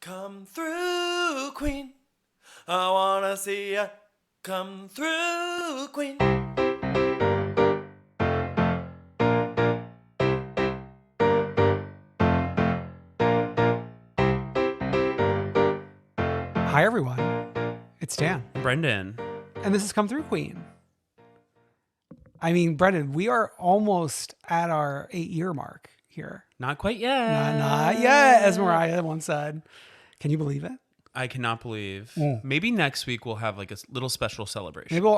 Come through, queen. I wanna see ya. Come through, queen. Hi, everyone. It's Dan. Brendan. And this is Come Through Queen. I mean, Brendan, we are almost at our 8-year mark here. Not quite yet. Not yet, as Mariah once said. Can you believe it? I cannot believe. Maybe next week we'll have like a little special celebration. Maybe we'll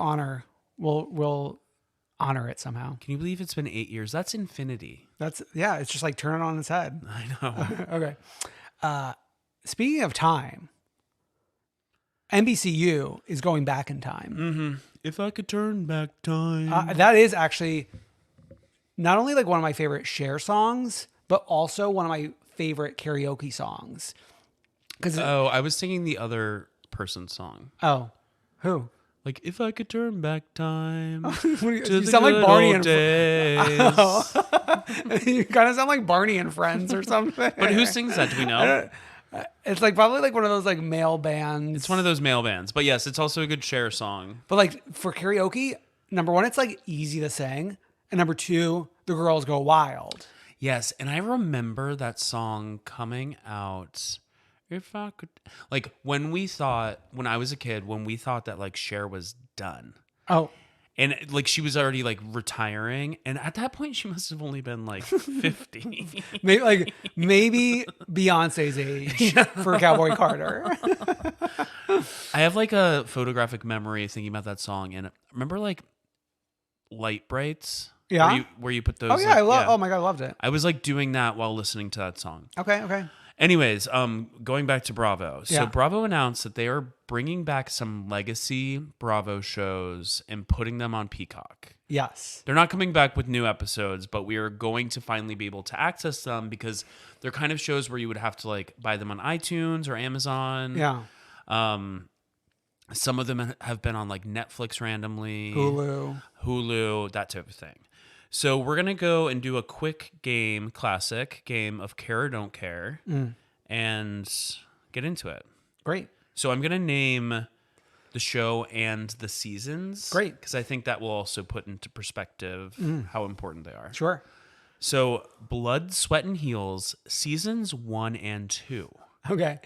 honor it somehow. Can you believe it's been 8 years? That's infinity. It's just like turn it on its head. I know. Okay. Speaking of time, NBCU is going back in time. Mm-hmm. If I could turn back time. That is actually not only like one of my favorite Cher songs, but also one of my favorite karaoke songs. I was singing the other person's song. Oh, who? Like, if I could turn back time. You sound like Barney and days. You kind of sound like Barney and Friends or something. But who sings that? Do we know? It's like probably like one of those like male bands. It's one of those male bands. But yes, it's also a good Cher song. But like for karaoke, number one, it's like easy to sing. And number two, the girls go wild. Yes. And I remember that song coming out. If I could, like when I was a kid, when we thought that like Cher was done. Oh. And like she was already like retiring, and at that point she must have only been like 50. maybe Beyonce's age for Cowboy Carter. I have like a photographic memory thinking about that song, and remember like Light Brights? Yeah. Where you put those. Oh yeah, oh my God, I loved it. I was like doing that while listening to that song. Okay. Anyways, going back to Bravo. So Yeah. Bravo announced that they are bringing back some legacy Bravo shows and putting them on Peacock. Yes. They're not coming back with new episodes, but we are going to finally be able to access them because they're kind of shows where you would have to like buy them on iTunes or Amazon. Yeah. Some of them have been on like Netflix randomly. Hulu, that type of thing. So we're going to go and do a quick classic game of Care or Don't Care, and get into it. Great. So I'm going to name the show and the seasons. Great. Because I think that will also put into perspective how important they are. Sure. So Blood, Sweat, and Heels, seasons 1 and 2. Okay.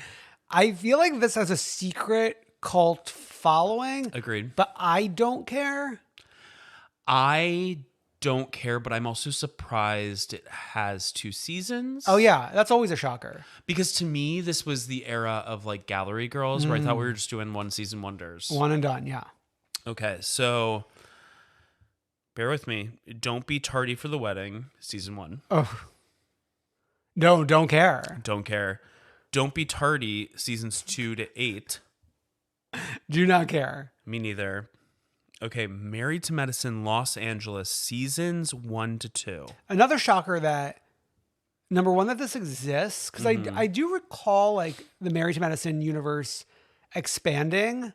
I feel like this has a secret cult following. Agreed. But I don't care. I don't care, but I'm also surprised it has 2 seasons. Oh yeah, that's always a shocker. Because to me, this was the era of like Gallery Girls, where I thought we were just doing one season wonders. One and done, yeah. Okay, so bear with me. Don't Be Tardy for the Wedding, season 1. Oh. No, don't care. Don't care. Don't Be Tardy, seasons 2 to 8. Do not care. Me neither. Okay, Married to Medicine, Los Angeles, seasons 1 to 2. Another shocker that, number one, that this exists, because I do recall like the Married to Medicine universe expanding,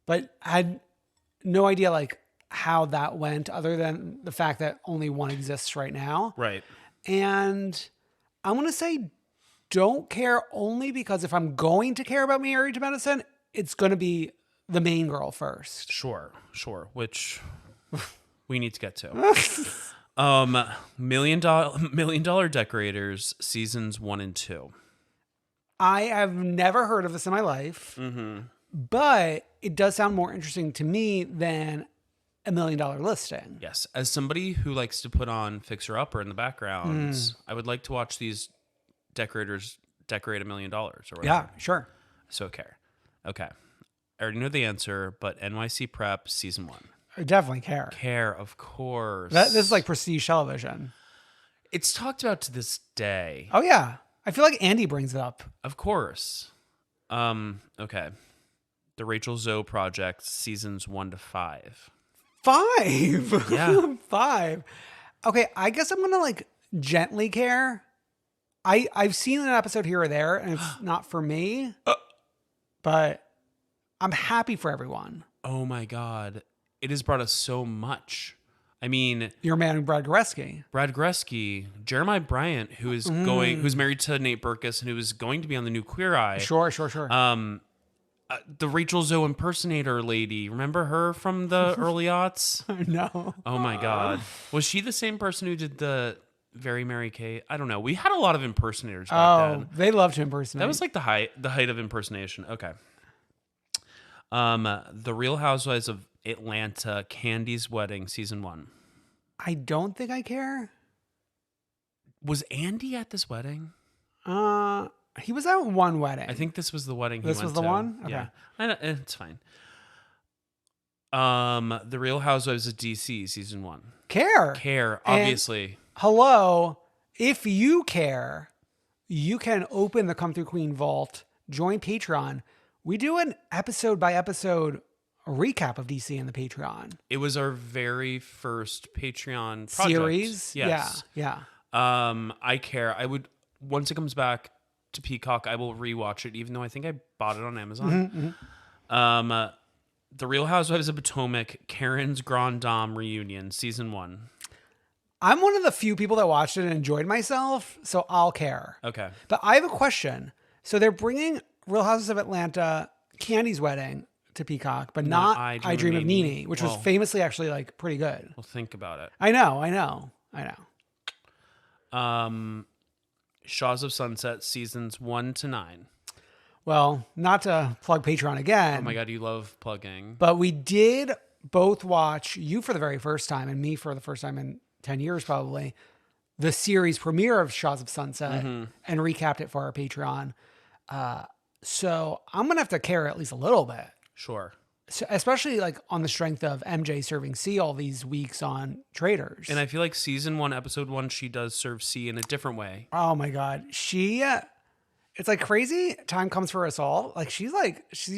but I had no idea like how that went other than the fact that only one exists right now. Right. And I'm going to say don't care only because if I'm going to care about Married to Medicine, it's going to be the main girl first. Sure. Which we need to get to. Million Dollar Decorators, seasons 1 and 2. I have never heard of this in my life, but it does sound more interesting to me than $1 Million Listing. Yes. As somebody who likes to put on Fixer Upper in the background, I would like to watch these decorators decorate $1 million or whatever. Yeah, sure. So care. Okay. I already know the answer, but NYC Prep, season 1. I definitely care. Care, of course. This is like prestige television. It's talked about to this day. Oh, yeah. I feel like Andy brings it up. Of course. Okay. The Rachel Zoe Project, seasons 1 to 5. 5? Yeah. 5. Okay, I guess I'm going to like gently care. I've seen an episode here or there, and it's not for me. But I'm happy for everyone. Oh my God. It has brought us so much. I mean, Your man, Brad Goreski. Brad Goreski, Jeremiah Bryant, who's married to Nate Berkus and who is going to be on the new Queer Eye. Sure. The Rachel Zoe impersonator lady. Remember her from the early aughts? No. Oh my God. Was she the same person who did the Very Mary Kate? I don't know. We had a lot of impersonators back then. They loved to impersonate. That was like the height of impersonation. Okay. The Real Housewives of Atlanta, Candy's Wedding, season 1. I don't think I care. Was Andy at this wedding? He was at one wedding. I think this was the wedding. This was the one? Okay. Yeah, it's fine. The Real Housewives of DC, season 1. Care, obviously. And hello, if you care, you can open the Come Through Queen vault, join Patreon. We do an episode by episode recap of DC in the Patreon. It was our very first Patreon project. Series. Yes. Yeah. I care. I would, once it comes back to Peacock, I will rewatch it, even though I think I bought it on Amazon. The Real Housewives of Potomac, Karen's Grand Dame reunion, season 1. I'm one of the few people that watched it and enjoyed myself, so I'll care. Okay. But I have a question. So they're bringing Real Houses of Atlanta, Candy's Wedding to Peacock, but not I Dream of Nene, which was famously actually like pretty good. Well, think about it. I know. Shaws of Sunset, seasons 1 to 9. Well, not to plug Patreon again. Oh my God, you love plugging. But we did both watch, you for the very first time and me for the first time in 10 years probably, the series premiere of Shaws of Sunset and recapped it for our Patreon. So I'm going to have to care at least a little bit. Sure. So especially like on the strength of MJ serving C all these weeks on Traitors. And I feel like season 1, episode 1, she does serve C in a different way. Oh my God. It's like crazy time comes for us all. Like she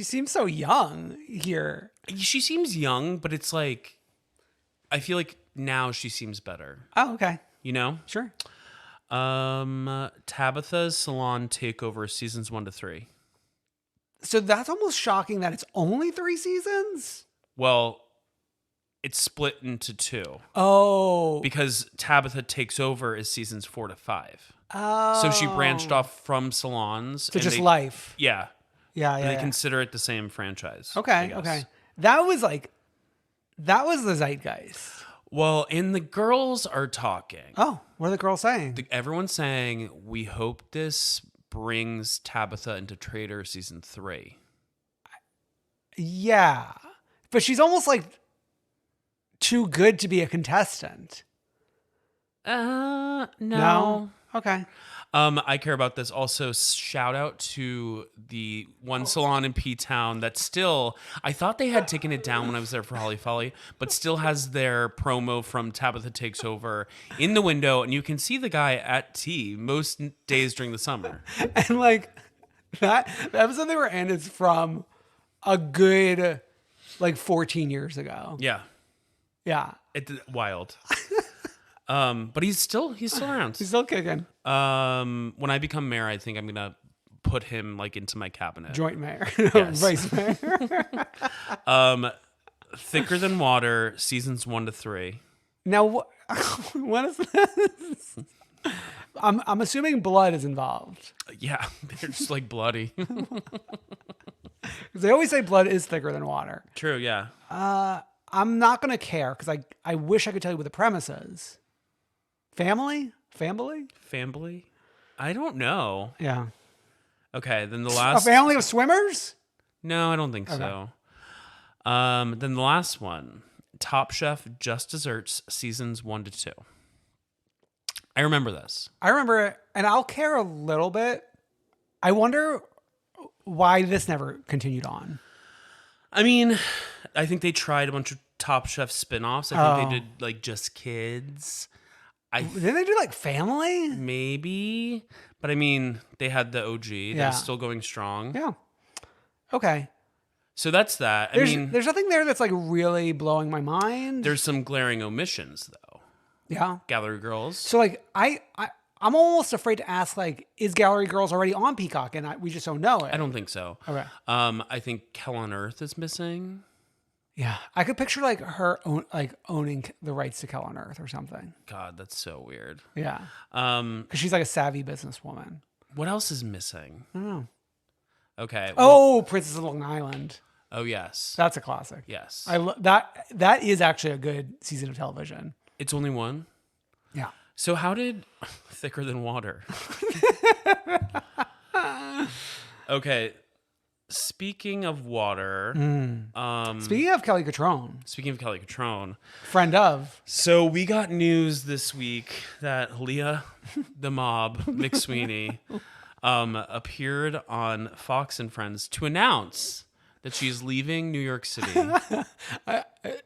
seems so young here. She seems young, but it's like, I feel like now she seems better. Oh, okay. You know? Sure. Tabitha's Salon Takeover, seasons 1 to 3. So that's almost shocking that it's only 3 seasons? Well, it's split into 2. Oh. Because Tabitha Takes Over is seasons 4 to 5. Oh. So she branched off from salons. To just life. Yeah. Yeah. And they consider it the same franchise. Okay. That was the zeitgeist. Well, and the girls are talking. Oh, what are the girls saying? Everyone's saying, we hope this brings Tabitha into Traitor season 3. Yeah. But she's almost like too good to be a contestant. No. Okay. I care about this. Also, shout out to the one salon in P-Town that still, I thought they had taken it down when I was there for Holly Folly, but still has their promo from Tabitha Takes Over in the window, and you can see the guy at tea most days during the summer. And like the episode they were in is from a good like 14 years ago. Yeah. Yeah. It's wild. But he's still around. He's still kicking. When I become mayor, I think I'm gonna put him like into my cabinet. Joint mayor, Yes. vice mayor. Thicker Than Water, seasons 1 to 3. Now, what is this? I'm assuming blood is involved. Yeah, they're just like bloody. They always say blood is thicker than water. True. Yeah. I'm not gonna care because I wish I could tell you what the premise is. Family? I don't know. Yeah. Okay, then the A last. family of swimmers? No, I don't think so. Then the last one, Top Chef Just Desserts, seasons 1 to 2. I remember this. I remember it, and I'll care a little bit. I wonder why this never continued on. I mean, I think they tried a bunch of Top Chef spin-offs. I think they did like Just Kids. Didn't they do like family? Maybe. But I mean, they had the OG that's still going strong. Yeah. Okay. So that's that. There's nothing there that's like really blowing my mind. There's some glaring omissions though. Yeah. Gallery Girls. So like I'm almost afraid to ask like, is Gallery Girls already on Peacock and we just don't know it? I don't think so. Okay. I think Hell on Earth is missing. Yeah, I could picture like her owning the rights to Hell on Earth or something. God, that's so weird. Yeah, Um, because she's like a savvy businesswoman. what else is missing? I don't know. Okay. Oh, Princess of Long Island. Oh yes. That's a classic. Yes. That. That is actually a good season of television. It's only one. Yeah. So how did Thicker Than Water? Okay. Speaking of water, Speaking of Kelly Catrone, speaking of Kelly Catrone, friend of. so we got news this week that Leah, the Mob, McSweeney, appeared on Fox and Friends to announce that she's leaving New York City.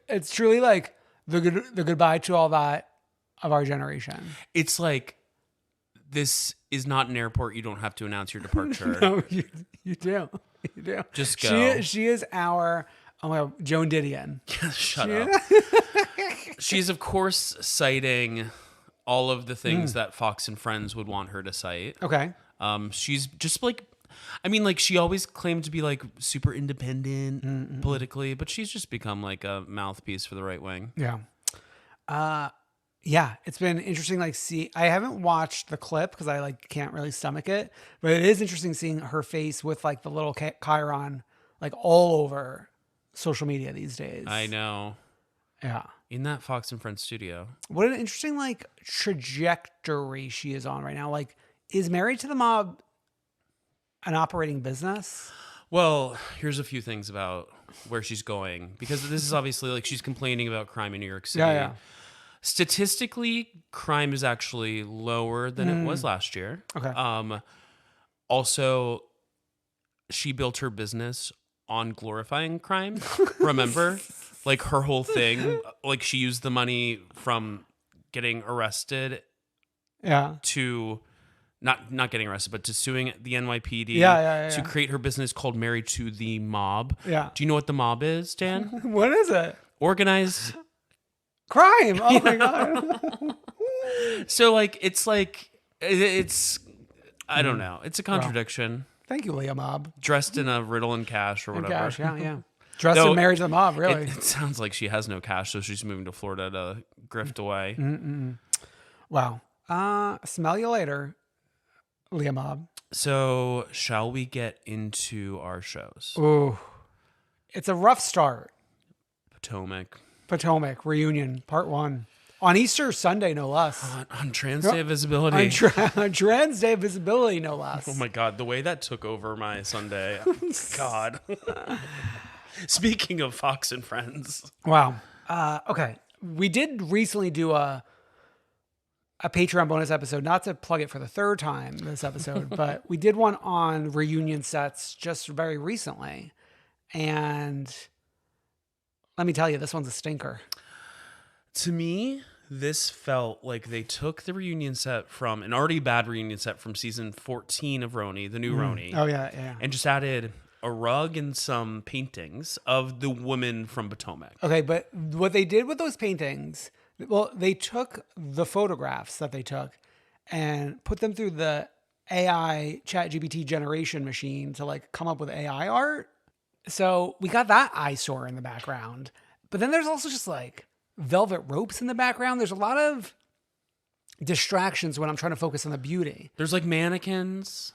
It's truly like the goodbye to all that of our generation. It's like, this is not an airport. You don't have to announce your departure. No, you do. You do. Just go. She is our Joan Didion. Shut up. She's, of course, citing all of the things that Fox and Friends would want her to cite. Okay. She's just like, I mean, like, she always claimed to be like super independent politically, but she's just become like a mouthpiece for the right wing. Yeah. Yeah, it's been interesting. Like, I haven't watched the clip because I like can't really stomach it, but it is interesting seeing her face with like the little chyron like all over social media these days. I know. Yeah. In that Fox and Friends studio. What an interesting like trajectory she is on right now. Like, is Married to the Mob an operating business? Well, here's a few things about where she's going, because this is obviously like she's complaining about crime in New York City. Yeah. Statistically, crime is actually lower than it was last year. Okay. Also, she built her business on glorifying crime. Remember? Like, her whole thing, like, she used the money from getting arrested to not getting arrested, but to suing the NYPD to create her business called Married to the Mob. Yeah. Do you know what the mob is, Dan? What is it? Organized Crime. Oh my God. So like it's I don't know. It's a contradiction. Thank you, Leah Mob. Dressed in a riddle and cash or And whatever. cash, yeah. Dressed in Married to the Mob, really. It sounds like she has no cash, so she's moving to Florida to grift away. Wow. Smell you later, Leah Mob. So shall we get into our shows? Ooh. It's a rough start. Potomac Reunion, Part 1. On Easter Sunday, no less. on Trans Day of Visibility. On Trans Day of Visibility, no less. Oh my God, the way that took over my Sunday. God. Speaking of Fox and Friends. Wow. Okay. We did recently do a Patreon bonus episode, not to plug it for the third time this episode, but we did one on reunion sets just very recently. And let me tell you, this one's a stinker. To me, this felt like they took the reunion set from an already bad reunion set from season 14 of Roni, the new Roni. Oh, yeah. And just added a rug and some paintings of the woman from Potomac. Okay, but what they did with those paintings, well, they took the photographs that they took and put them through the AI ChatGPT generation machine to like come up with AI art. So we got that eyesore in the background. But then there's also just like velvet ropes in the background. There's a lot of distractions when I'm trying to focus on the beauty. There's like mannequins.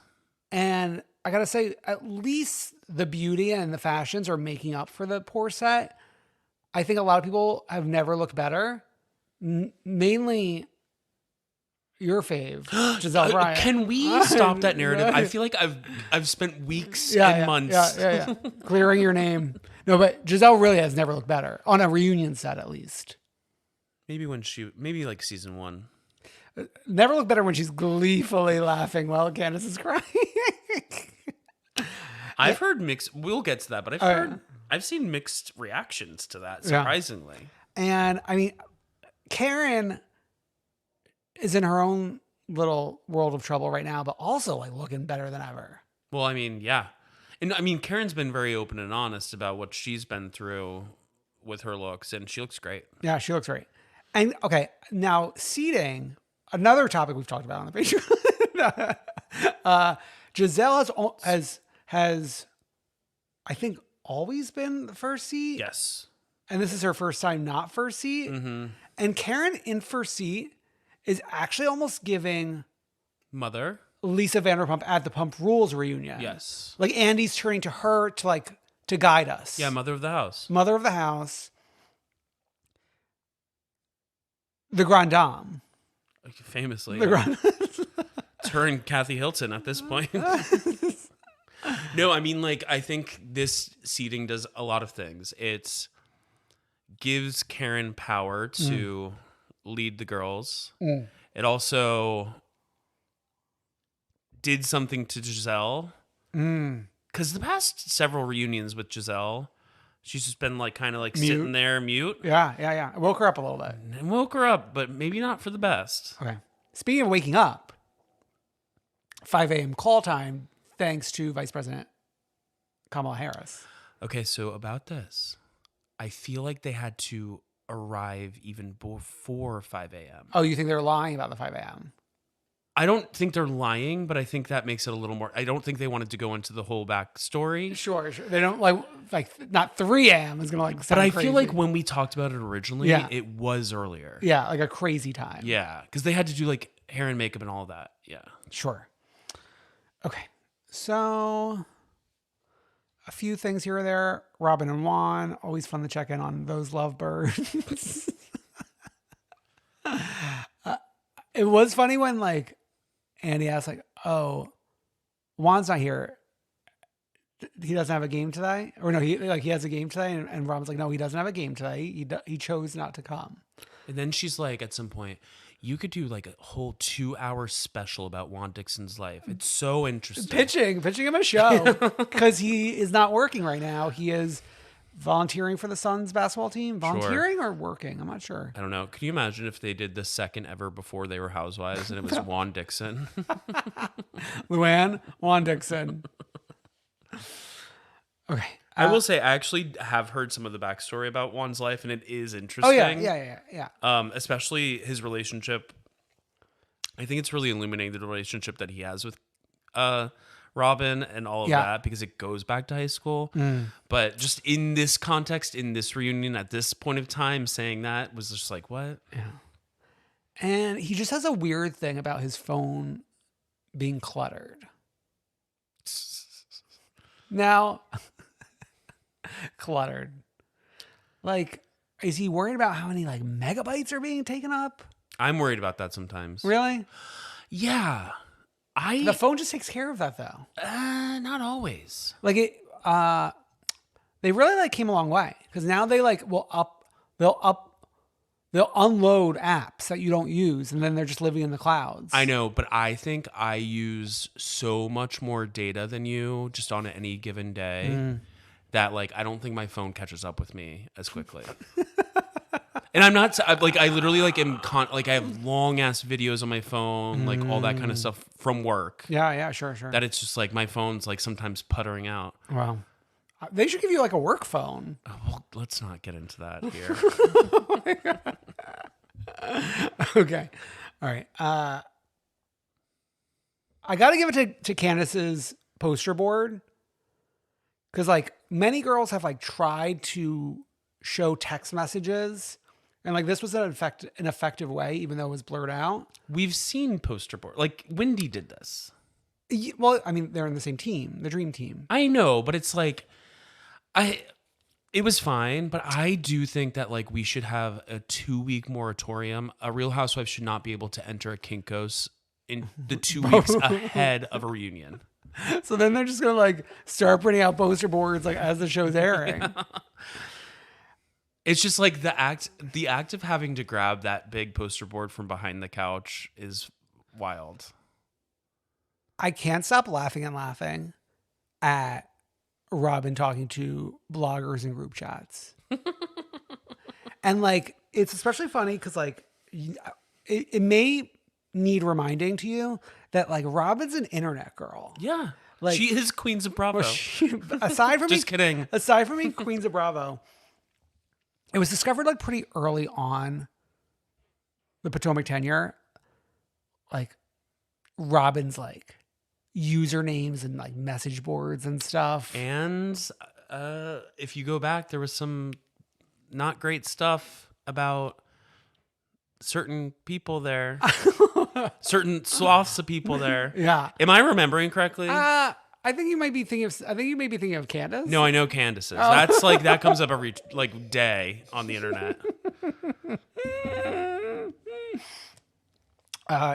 And I got to say, at least the beauty and the fashions are making up for the poor set. I think a lot of people have never looked better. Mainly your fave, Giselle Bryant. Can we stop that narrative? I feel like I've spent weeks and months. Yeah. Clearing your name. No, but Giselle really has never looked better on a reunion set, at least. Maybe like season 1. Never looked better when she's gleefully laughing while Candace is crying. I've heard mixed. We'll get to that, but I've seen mixed reactions to that. Surprisingly, and I mean, Karen is in her own little world of trouble right now, but also like looking better than ever. Well, I mean, yeah. And I mean, Karen's been very open and honest about what she's been through with her looks, and she looks great. Yeah, she looks great. And okay, now seating, another topic we've talked about on the Patreon. Giselle has I think always been the first seat. Yes. And this is her first time not first seat. Mm-hmm. And Karen in first seat is actually almost giving Mother. Lisa Vanderpump at the PumpRules reunion. Yes. Like Andy's turning to her to guide us. Yeah, mother of the house. Mother of the house. The Grand Dame. Famously. The Grand It's her and Kathy Hilton at this point. No, I mean, like, I think this seating does a lot of things. It gives Karen power to lead the girls. It also did something to Giselle. Because the past several reunions with Giselle, she's just been like kind of like sitting there mute. Yeah. I woke her up a little bit. And woke her up, but maybe not for the best. Okay. Speaking of waking up, 5 a.m. call time, thanks to Vice President Kamala Harris. Okay, so about this, I feel like they had to arrive even before 5 a.m. Oh, you think they're lying about the 5 a.m.? I don't think they're lying, but I think that makes it a little more. I don't think they wanted to go into the whole backstory. Sure. They don't like not 3 a.m. is gonna But sound I crazy. feel like when we talked about it originally, it was earlier. Yeah, like a crazy time. Yeah, because they had to do like hair and makeup and all that. Yeah. Sure. Okay. So a few things here or there. Robin and Juan, always fun to check in on those lovebirds. It was funny when like Andy asked like, "Oh, Juan's not here. He doesn't have a game today?" Or no, he has a game today, and Robin's like, "No, he doesn't have a game today. He chose not to come." And then she's like, at some point, you could do like a whole 2-hour special about Juan Dixon's life. It's so interesting. Pitching him a show because he is not working right now. He is volunteering for the Suns basketball team. Volunteering or working? I'm not sure. I don't know. Can you imagine if they did the second ever before they were housewives and it was Juan Dixon? Luann, Juan Dixon. Okay. I will say, I actually have heard some of the backstory about Juan's life, and it is interesting. Oh, yeah. Especially his relationship. I think it's really illuminating the relationship that he has with Robin and all of that, because it goes back to high school. But just in this context, in this reunion, at this point of time, saying that was just like, what? Yeah. And he just has a weird thing about his phone being cluttered. Now... cluttered. Like, is he worried about how many like megabytes are being taken up? I'm worried about that sometimes. Really? Yeah. The phone just takes care of that though. Not always. Like it they really like came a long way because now they like they'll unload apps that you don't use and then they're just living in the clouds. I know, but I think I use so much more data than you just on any given day. That like I don't think my phone catches up with me as quickly. And I'm not like I literally like I have long ass videos on my phone, like all that kind of stuff from work. Yeah, sure. That it's just like my phone's like sometimes puttering out. Wow. They should give you like a work phone. Oh, well, let's not get into that here. Okay. All right. I got to give it to Candace's poster board. Because like many girls have like tried to show text messages, and like this was an effective way, even though it was blurred out. We've seen poster board, like Wendy did this. Well, I mean, they're in the same team, the dream team. I know, but it's like, it was fine, but I do think that like we should have a 2-week moratorium. A Real Housewife should not be able to enter a Kinko's in the 2 weeks ahead of a reunion. So then they're just gonna like start printing out poster boards like as the show's airing. Yeah. It's just like the act of having to grab that big poster board from behind the couch is wild. I can't stop laughing at Robin talking to bloggers in group chats. And like it's especially funny because like it may need reminding to you that like Robin's an internet girl. Yeah. Like she is Queens of Bravo. Aside from just kidding. Aside from being Queens of Bravo, it was discovered like pretty early on the Potomac tenure. Like Robin's like usernames and like message boards and stuff. And if you go back, there was some not great stuff about certain people there. Certain swaths of people there. Yeah. Am I remembering correctly? I think you might be thinking of Candace. No, I know Candace's. That's like that comes up every like day on the internet.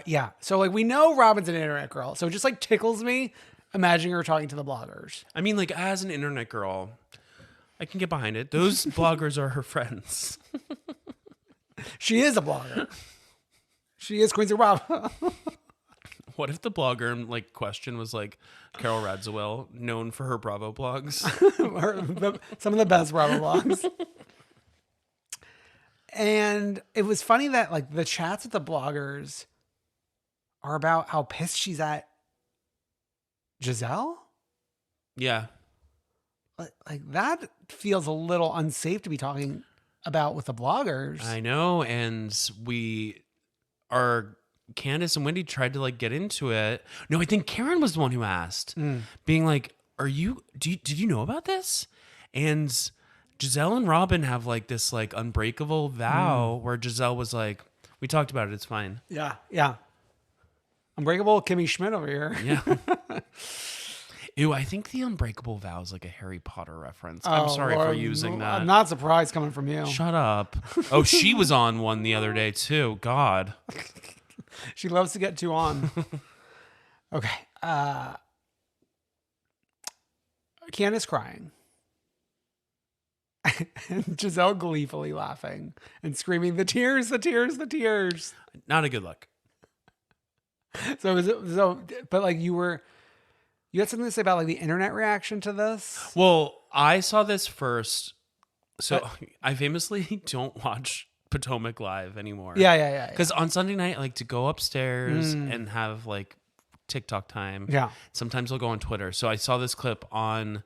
Yeah. So like we know Robin's an internet girl, so it just like tickles me imagining her talking to the bloggers. I mean, like as an internet girl, I can get behind it. Those bloggers are her friends. She is a blogger. She is Queens of Bravo. What if the blogger in like question was like Carol Radziwill, known for her Bravo blogs? Some of the best Bravo blogs. And it was funny that like the chats with the bloggers are about how pissed she's at Giselle. Yeah. Like that feels a little unsafe to be talking about with the bloggers. I know. And Candace and Wendy tried to like get into it. No, I think Karen was the one who asked, being like, did you know about this? And Giselle and Robin have like this like unbreakable vow where Giselle was like, we talked about it. It's fine. Yeah. Yeah. Unbreakable Kimmy Schmidt over here. Yeah. Ew, I think the unbreakable vow is like a Harry Potter reference. I'm sorry for using that. I'm not surprised coming from you. Shut up. Oh, she was on one the other day too. God. She loves to get too on. Okay. Candace crying. And Giselle gleefully laughing and screaming, the tears, the tears, the tears. Not a good look. But like you had something to say about like the internet reaction to this? Well, I saw this first. So I famously don't watch Potomac live anymore. Yeah. Because on Sunday night, I like to go upstairs and have like TikTok time. Yeah. Sometimes I'll go on Twitter. So I saw this clip on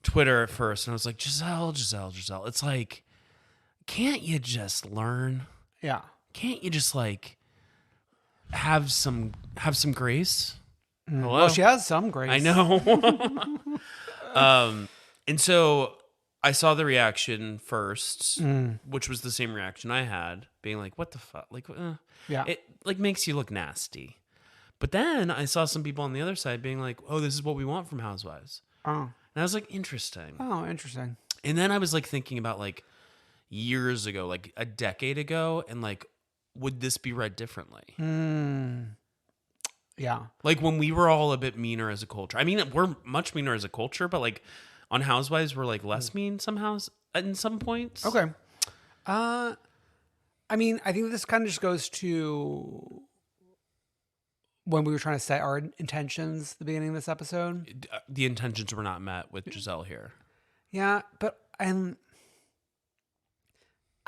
Twitter at first and I was like, Giselle. It's like, can't you just learn? Yeah. Can't you just like have some grace? Hello? Well, she has some grace. I know. And so I saw the reaction first, which was the same reaction I had, being like, what the fuck? Like, Yeah. it like makes you look nasty. But then I saw some people on the other side being like, oh, this is what we want from Housewives. Oh. And I was like, interesting. Oh, interesting. And then I was like thinking about like years ago, like a decade ago, and like, would this be read differently? Yeah. Like when we were all a bit meaner as a culture. I mean, we're much meaner as a culture, but like on Housewives, we're like less mean somehow in some points. Okay. I mean, I think this kind of just goes to when we were trying to set our intentions at the beginning of this episode. The intentions were not met with Giselle here. Yeah, but I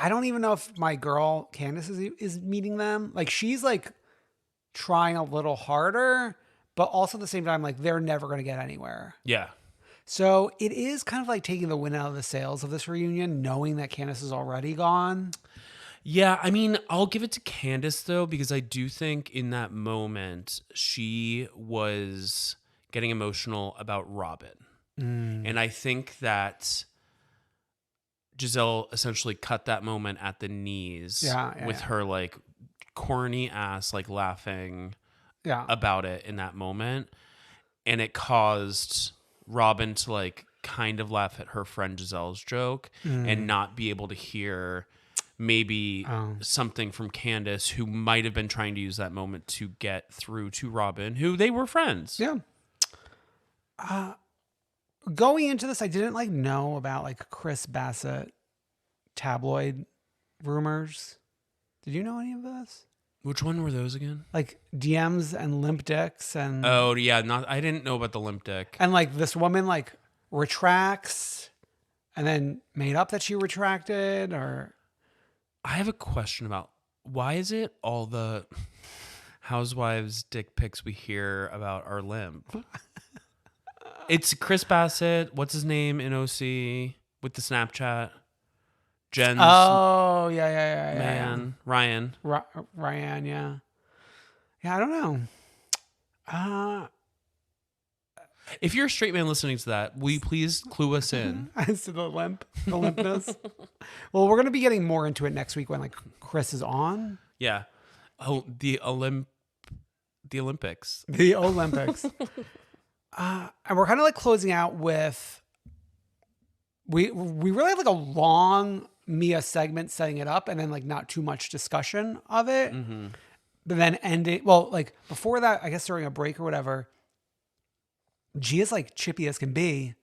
don't even know if my girl Candace is meeting them. Like she's like trying a little harder, but also at the same time, like they're never going to get anywhere. Yeah. So it is kind of like taking the wind out of the sails of this reunion, knowing that Candace is already gone. Yeah, I mean, I'll give it to Candace though, because I do think in that moment she was getting emotional about Robin. And I think that Giselle essentially cut that moment at the knees with her like corny ass like laughing about it in that moment. And it caused Robin to like kind of laugh at her friend Giselle's joke and not be able to hear maybe something from Candace, who might have been trying to use that moment to get through to Robin, who they were friends. Yeah. Going into this, I didn't like know about like Chris Bassett tabloid rumors. Did you know any of this? Which one were those again? Like DMs and limp dicks and Oh yeah, I didn't know about the limp dick. and like this woman like retracts and then made up that she retracted. Or I have a question about why is it all the housewives dick pics we hear about are limp? It's Chris Bassett. What's his name in OC with the Snapchat? Jen's man. Ryan. Ryan, yeah. Yeah, I don't know. If you're a straight man listening to that, will you please clue us in? As to the limpness. Well, we're gonna be getting more into it next week when like Chris is on. Yeah. Oh, the Olympics. The Olympics. And we're kind of like closing out with we really have like a long Mia segment setting it up and then like not too much discussion of it. Mm-hmm. But then ending, well, like before that, I guess during a break or whatever, Gia's like chippy as can be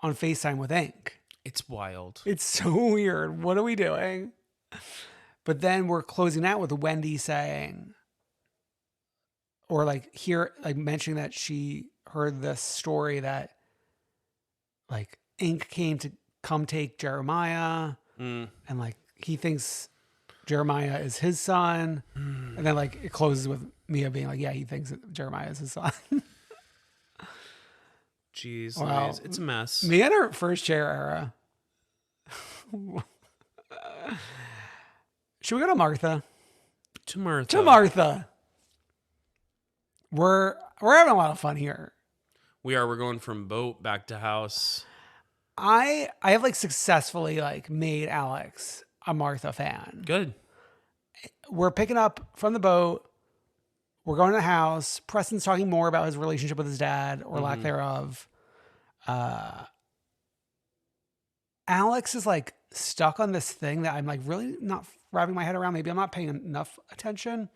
on FaceTime with Ink. It's wild. It's so weird. What are we doing? But then we're closing out with Wendy saying, or like here, like mentioning that she heard this story that like Ink came to come take Jeremiah and like he thinks Jeremiah is his son. And then like it closes with Mia being like, yeah, he thinks that Jeremiah is his son. Jeez, Wow. Louise, it's a mess. Mia in her first chair era. Should we go to Martha? To Martha. To Martha. We're having a lot of fun here. We're going from boat back to house. I have like successfully like made Alex a Martha fan. Good. We're picking up from the boat. We're going to the house. Preston's talking more about his relationship with his dad or lack thereof. Alex is like stuck on this thing that I'm like really not wrapping my head around. Maybe I'm not paying enough attention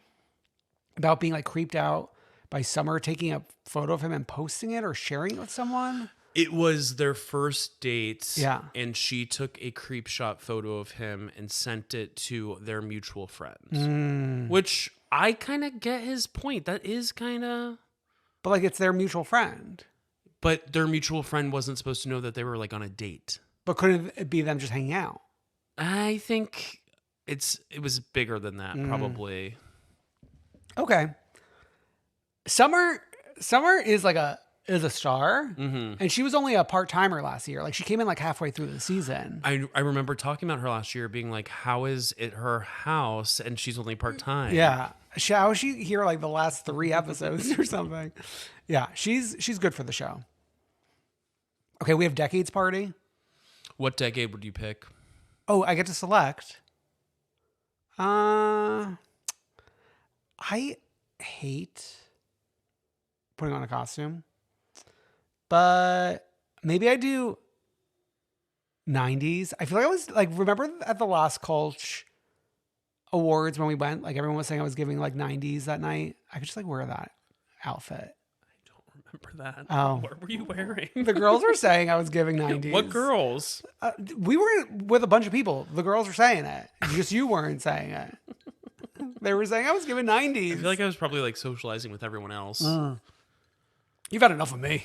about being like creeped out by Summer taking a photo of him and posting it or sharing it with someone. It was their first date. Yeah. And she took a creep shot photo of him and sent it to their mutual friends. Which I kind of get his point. That is kind of... But like it's their mutual friend. But their mutual friend wasn't supposed to know that they were like on a date. But couldn't it be them just hanging out? I think it was bigger than that, probably. Okay. Summer is like a star, and she was only a part-timer last year. Like she came in like halfway through the season. I remember talking about her last year being like, how is it her house? And she's only part-time. Yeah. How is she here like the last 3 episodes or something? Yeah, she's good for the show. Okay, we have Decades Party. What decade would you pick? Oh, I get to select. I hate putting on a costume, but maybe I do 90s. I feel like I was like, remember at the Last Culture Awards when we went, like everyone was saying I was giving like 90s that night. I could just like wear that outfit. Remember that? Oh. What were you wearing? The girls were saying I was giving 90s. What girls? We were with a bunch of people. The girls were saying it. Just you weren't saying it. They were saying I was giving 90s. I feel like I was probably like socializing with everyone else. You've had enough of me.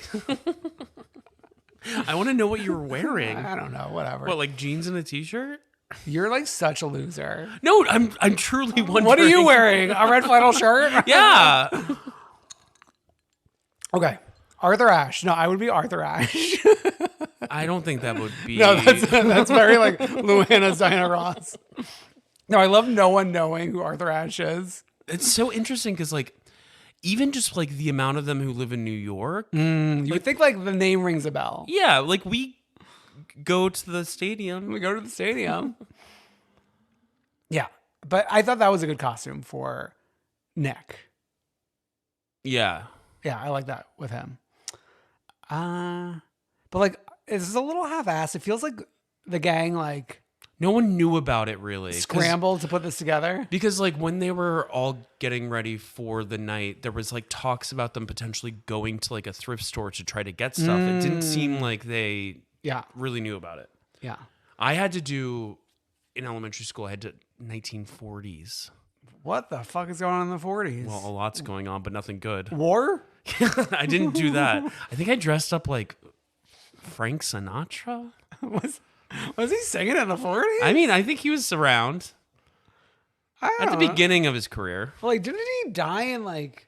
I want to know what you were wearing. I don't know. Whatever. What, like jeans and a t-shirt? You're like such a loser. No, I'm truly wondering. What are you wearing? A red flannel shirt? Yeah. Okay. Arthur Ashe. No, I would be Arthur Ashe. I don't think that would be. No, that's very like Luana's Diana Ross. No, I love no one knowing who Arthur Ashe is. It's so interesting because like even just like the amount of them who live in New York. You would think like the name rings a bell. Yeah, like we go to the stadium. We go to the stadium. Yeah. But I thought that was a good costume for Nick. Yeah. Yeah, I like that with him. But like, it's a little half-assed. It feels like the gang like No one knew about it really. scrambled to put this together. Because like when they were all getting ready for the night, there was like talks about them potentially going to like a thrift store to try to get stuff. It didn't seem like they really knew about it. Yeah. I had to do in elementary school. I had to 1940s. What the fuck is going on in the 40s? Well, a lot's going on, but nothing good. War? I didn't do that. I think I dressed up like Frank Sinatra. Was he singing in the 40s? I mean, I think he was around at the beginning of his career. Like, didn't he die in like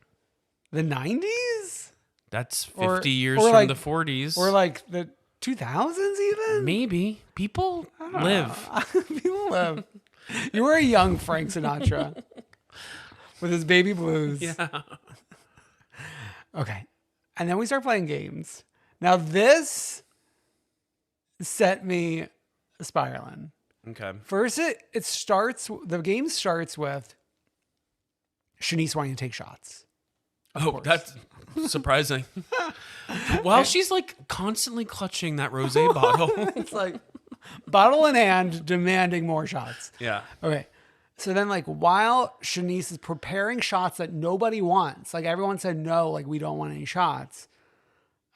the 90s? That's 50 years or from like- the 40s. Or like the 2000s even? Maybe. People live. People live. You were a young Frank Sinatra with his baby blues. Yeah. Okay. And then we start playing games. Now this set me spiraling. Okay. First, the game starts with Shanice wanting to take shots. Oh, that's surprising. While she's like constantly clutching that rosé bottle. It's like bottle in hand, demanding more shots. Yeah. Okay. So then like while Shanice is preparing shots that nobody wants, like everyone said no, like we don't want any shots.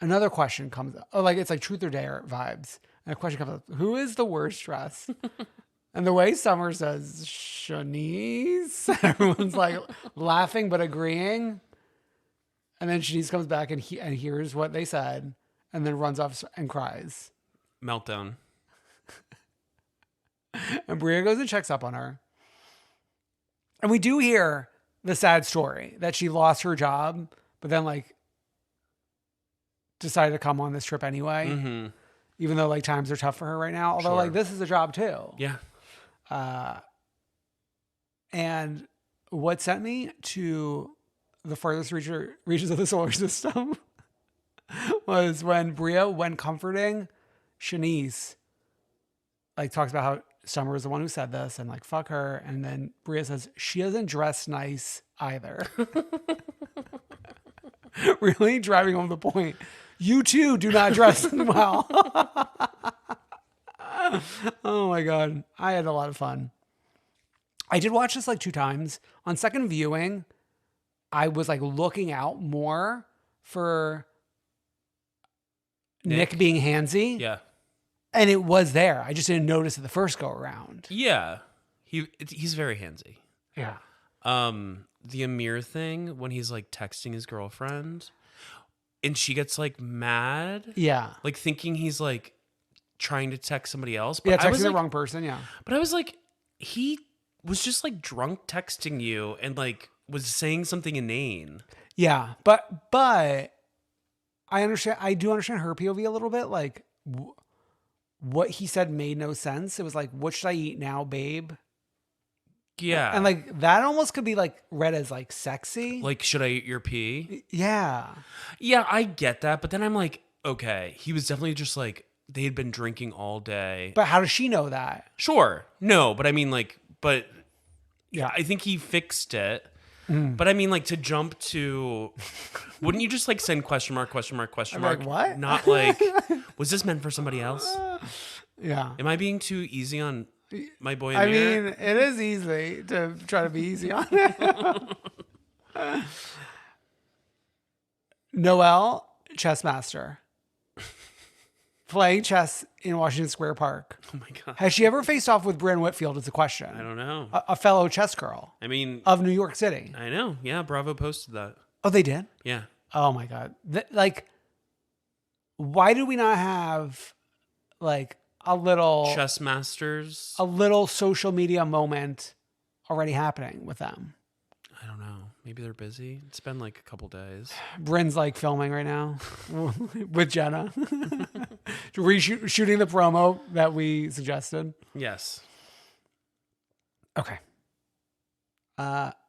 Another question comes up. Oh, like it's like truth or dare vibes. And a question comes up. Who is the worst dress? And the way Summer says, Shanice, everyone's like laughing but agreeing. And then Shanice comes back and hears what they said and then runs off and cries. Meltdown. And Bria goes and checks up on her. And we do hear the sad story that she lost her job, but then like decided to come on this trip anyway. Mm-hmm. Even though like times are tough for her right now. Although like this is a job too. Yeah. And what sent me to the furthest reaches of the solar system was when Bria, when comforting Shanice, like talks about how Summer is the one who said this and like fuck her. And then Bria says she doesn't dress nice either. Really driving home the point. You too do not dress well. Oh my God. I had a lot of fun. I did watch this like 2 times. On second viewing, I was like looking out more for Nick being handsy. Yeah. And it was there. I just didn't notice it the first go around. Yeah. He's very handsy. Yeah. The Amir thing when he's like texting his girlfriend and she gets like mad. Yeah. Like thinking he's like trying to text somebody else. But Yeah, I was texting the like, wrong person. Yeah. But I was like, he was just like drunk texting you and like was saying something inane. Yeah. But I understand. I do understand her POV a little bit. Like what he said made no sense. It was like, what should I eat now, babe? Yeah. And like that almost could be like read as like sexy. Like, should I eat your pee? Yeah. Yeah, I get that. But then I'm like, okay, he was definitely just like, they had been drinking all day. But how does she know that? Sure. No, but I mean like, but Yeah. I think he fixed it. But I mean like to jump to, wouldn't you just like send question mark, question mark, question mark? like, what? Not like, was this meant for somebody else? Yeah. Am I being too easy on my boy I Amir? mean, it is easy to try to be easy on it. Noelle, chess master. Playing chess in Washington Square Park. Oh my God. Has she ever faced off with Bryn Whitfield is a question. I don't know. A fellow chess girl I mean, of New York City. I know. Yeah, Bravo posted that. Oh, they did? Yeah. Oh my God. Like, why do we not have like a little Chess Masters. a little social media moment already happening with them? I don't know. Maybe they're busy. It's been like a couple days. Bryn's like filming right now with Jenna. Shooting the promo that we suggested. Yes. Okay.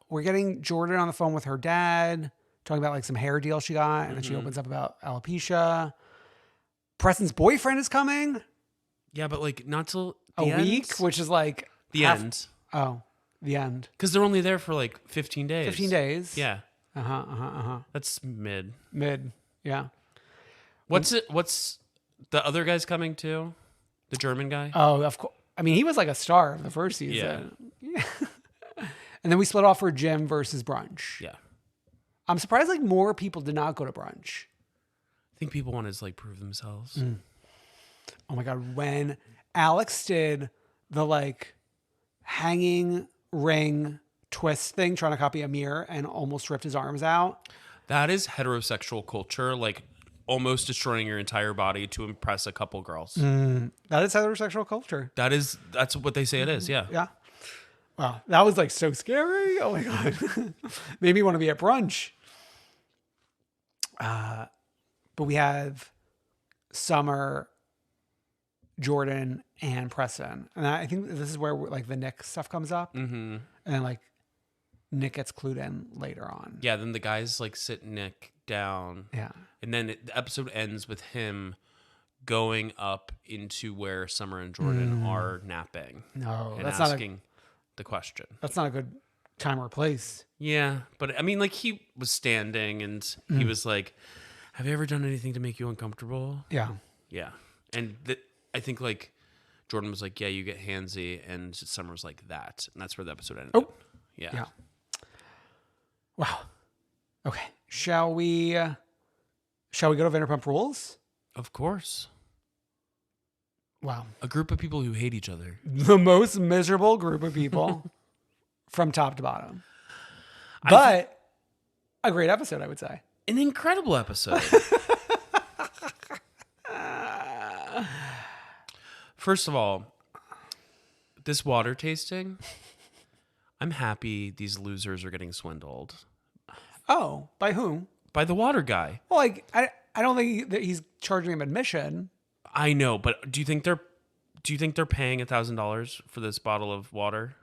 We're getting Jordan on the phone with her dad, talking about like some hair deal she got, and then she opens up about alopecia. Preston's boyfriend is coming. Yeah, but like not till the A end. week, which is like The end. Oh, the end. Because they're only there for like 15 days. 15 days. Yeah. Uh-huh. That's mid. Mid. Yeah. What's the other guy's coming too? The German guy? Oh, of course. I mean, he was like a star of the first season. Yeah. And then we split off for gym versus brunch. Yeah. I'm surprised like more people did not go to brunch. I think people want to like prove themselves. Oh my God. When Alex did the like hanging ring twist thing, trying to copy Amir and almost ripped his arms out. That is heterosexual culture, like almost destroying your entire body to impress a couple girls. That is heterosexual culture. That's what they say it is. Yeah. Yeah. Wow. That was like so scary. Oh my God. Made me want to be at brunch. But we have Summer, Jordan, and Preston. And I think this is where like the Nick stuff comes up. And then like Nick gets clued in later on. Yeah, then the guys like sit Nick down. Yeah. And then the episode ends with him going up into where Summer and Jordan are napping. No, and that's asking the question. That's not a good time or place. Yeah, but I mean, like he was standing and he was like, "Have you ever done anything to make you uncomfortable?" Yeah. Yeah, and I think like Jordan was like, "Yeah, you get handsy," and Summer was like that, and that's where the episode ended. Oh, yeah. Wow. Okay, shall we go to Vanderpump Rules? Of course. Wow. A group of people who hate each other. The most miserable group of people from top to bottom. But a great episode, I would say. An incredible episode. First of all, this water tasting, I'm happy these losers are getting swindled. Oh, by whom? By the water guy. Well, like, I don't think that he's charging him admission. I know, but do you think they're paying $1,000 for this bottle of water?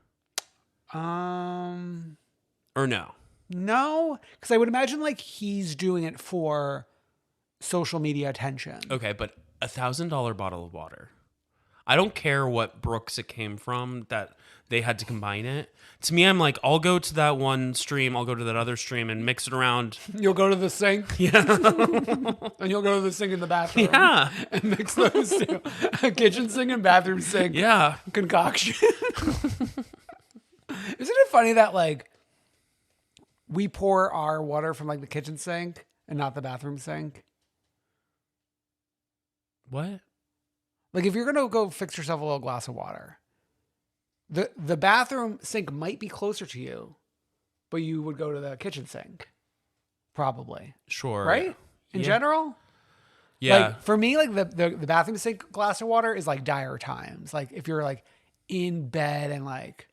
Or no? No, because I would imagine like he's doing it for social media attention. Okay, but $1,000 bottle of water. I don't care what Brooks it came from that they had to combine it. To me, I'm like, I'll go to that one stream, I'll go to that other stream and mix it around. You'll go to the sink. Yeah. And you'll go to the sink in the bathroom. Yeah. And mix those two. A kitchen sink and bathroom sink. Yeah. Concoction. Isn't it funny that like we pour our water from like the kitchen sink and not the bathroom sink? What? Like if you're going to go fix yourself a little glass of water, the bathroom sink might be closer to you, but you would go to the kitchen sink. Probably. Sure. Right? In general? Yeah. Like for me, like the bathroom sink glass of water is like dire times. Like if you're like in bed and like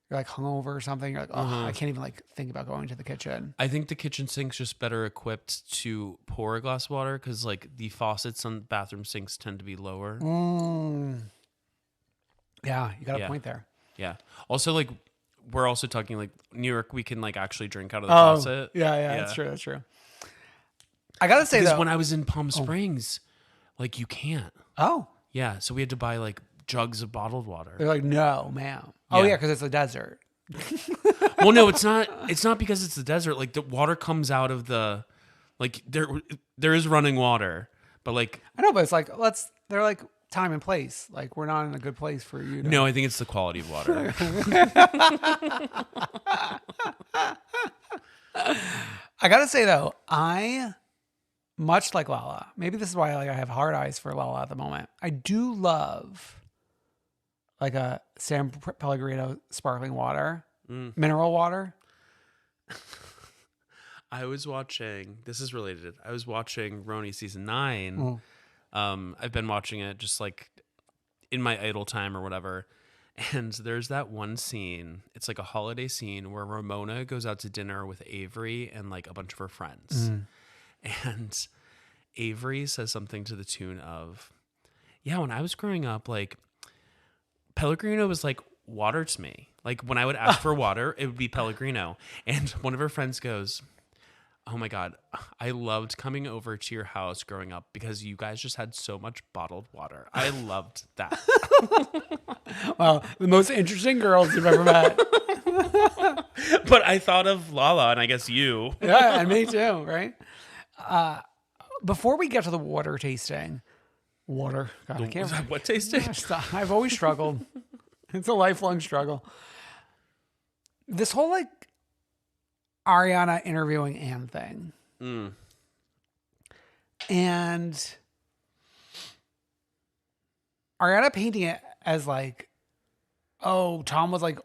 you're like hungover or something, you're like, oh, I can't even like think about going to the kitchen. I think the kitchen sink's just better equipped to pour a glass of water because like the faucets on bathroom sinks tend to be lower. Yeah, you got a point there. Yeah. Also, like we're also talking like New York, we can like actually drink out of the faucet. Yeah, that's true. That's true. I gotta say because though, when I was in Palm Springs, like you can't. oh, Yeah, so we had to buy like jugs of bottled water. they're like, no, ma'am. Oh Yeah. yeah, because it's a desert. Well, no, it's not. It's not because it's the desert. Like the water comes out of the, like there is running water, but like I know, but it's like they're like time and place. Like we're not in a good place for you. To... no, I think it's the quality of water. I gotta say though, much like Lala, maybe this is why like I have hard eyes for Lala at the moment. I do love like a San Pellegrino sparkling water, mineral water. I was watching. This is related. I was watching Roni season 9. I've been watching it just like in my idle time or whatever. And there's that one scene. It's like a holiday scene where Ramona goes out to dinner with Avery and like a bunch of her friends. And Avery says something to the tune of, yeah, when I was growing up, like Pellegrino was like water to me. Like when I would ask for water, it would be Pellegrino. And one of her friends goes, oh my God, I loved coming over to your house growing up because you guys just had so much bottled water. I loved that. Wow, the most interesting girls you've ever met. But I thought of Lala and I guess you. Yeah, and me too, right? Before we get to the water tasting, God, I can't. What tasting? I've always struggled. It's a lifelong struggle. This whole like Ariana interviewing Anne thing. And Ariana painting it as like, oh, Tom was like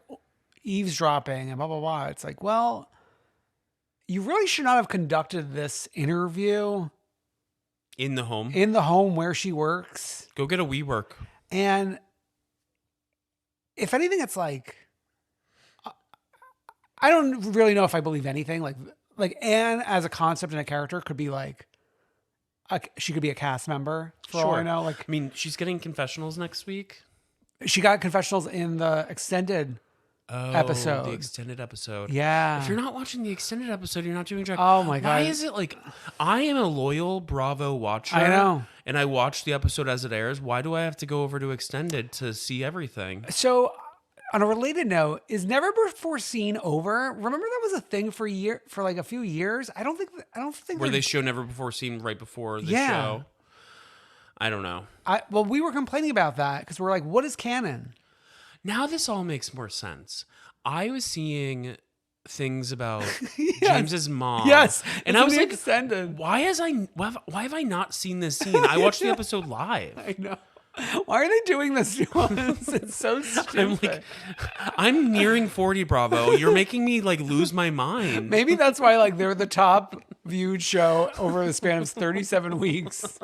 eavesdropping and blah, blah, blah. It's like, well, you really should not have conducted this interview In the home. in the home where she works. Go get a WeWork. And if anything, it's like, I don't really know if I believe anything. Like Anne as a concept and a character could be like, she could be a cast member for all I know. Like, I mean, she's getting confessionals next week. she got confessionals in the extended episode. The extended episode. Yeah. If you're not watching the extended episode, you're not doing drag. Oh my God. Why is it like I am a loyal Bravo watcher? I know. And I watch the episode as it airs. Why do I have to go over to extended to see everything? So, on a related note, is Never Before Seen over? Remember that was a thing for like a few years. I don't think Where they show Never Before Seen right before the Yeah. show. I don't know. Well, we were complaining about that because we're like, what is canon? Now this all makes more sense. I was seeing things about James's mom. Yes, and it's I was in the like, extended. why have I not seen this scene? I watched the episode live. I know. Why are they doing this to us? It's so stupid. I'm nearing 40, Bravo. You're making me like lose my mind. Maybe that's why like they're the top viewed show over the span of 37 weeks.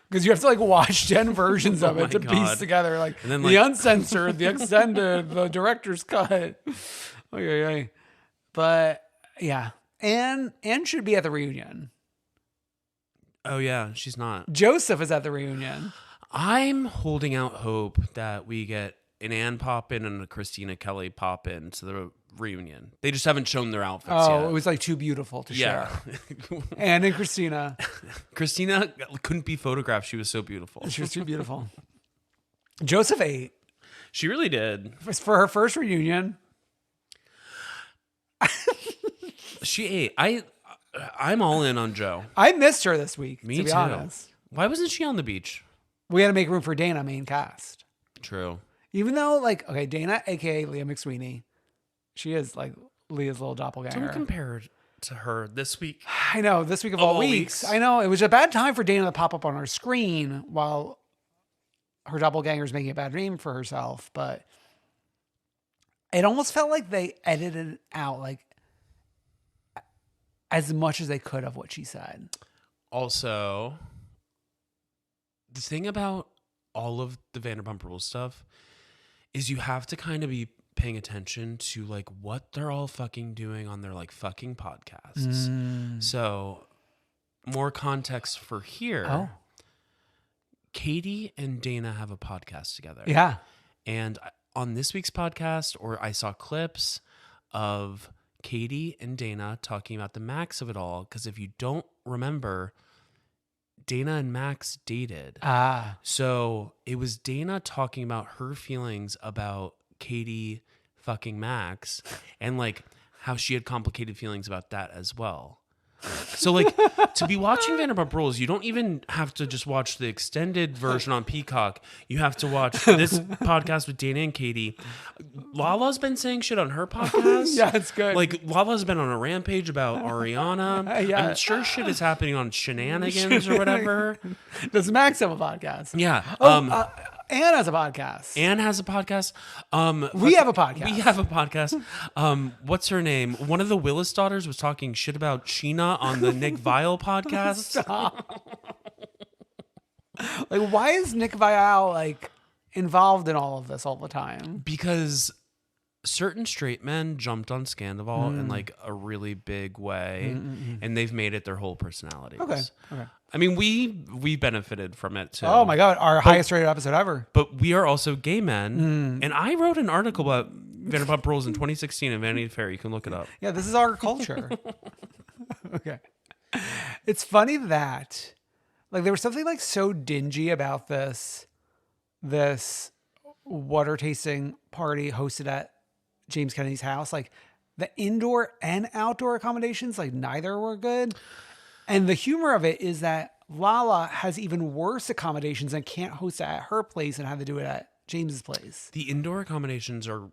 Because you have to like watch 10 versions of it to piece together like, then, the uncensored, the extended, the director's cut. Okay. But yeah. Anne should be at the reunion. Oh yeah, she's not. Joseph is at the reunion. I'm holding out hope that we get an Anne pop in and a Christina Kelly pop in to the reunion. They just haven't shown their outfits yet. It was like too beautiful to share. Anne and Christina. Christina couldn't be photographed. She was so beautiful. She was too beautiful. Joseph ate. She really did. For her first reunion. She ate. I'm all in on Joe. I missed her this week, Me to be too. honest. Why wasn't she on the beach? We had to make room for Dana, main cast. True. Even though, like, okay, Dana, aka Leah McSweeney, she is like Leah's little doppelganger. Don't compare to her this week. I know, this week of all weeks. I know, it was a bad time for Dana to pop up on our screen while her doppelganger is making a bad name for herself, but it almost felt like they edited out, like, as much as they could of what she said. Also, the thing about all of the Vanderpump Rules stuff is you have to kind of be paying attention to like what they're all fucking doing on their like fucking podcasts. So, more context for here. Oh. Katie and Dana have a podcast together. Yeah. And on this week's podcast, or I saw clips of Katie and Dana talking about the Max of it all. Because if you don't remember, Dana and Max dated. So it was Dana talking about her feelings about Katie fucking Max and like how she had complicated feelings about that as well. So like to be watching Vanderpump Rules, you don't even have to just watch the extended version on Peacock. You have to watch this podcast with Dana and Katie. Lala's been saying shit on her podcast. Yeah, it's good. Like Lala's been on a rampage about Ariana. Yeah. I'm sure shit is happening on Shenanigans or whatever. Does Max have a podcast? Yeah. Anne has a podcast. Anne has a podcast. We have a podcast. We have a podcast. What's her name? One of the Willis daughters was talking shit about Sheena on the Nick Viall podcast. Like, why is Nick Viall like involved in all of this all the time? Because certain straight men jumped on Scandival in like a really big way, and they've made it their whole personalities. Okay. I mean, we benefited from it too. Oh my God, our highest rated episode ever. But we are also gay men, and I wrote an article about Vanderpump Rules in 2016 in Vanity Fair. You can look it up. Yeah, this is our culture. Okay. It's funny that like there was something like so dingy about this water tasting party hosted at James Kennedy's house. Like the indoor and outdoor accommodations, like neither were good. And the humor of it is that Lala has even worse accommodations and can't host it at her place and have to do it at James's place. The indoor accommodations are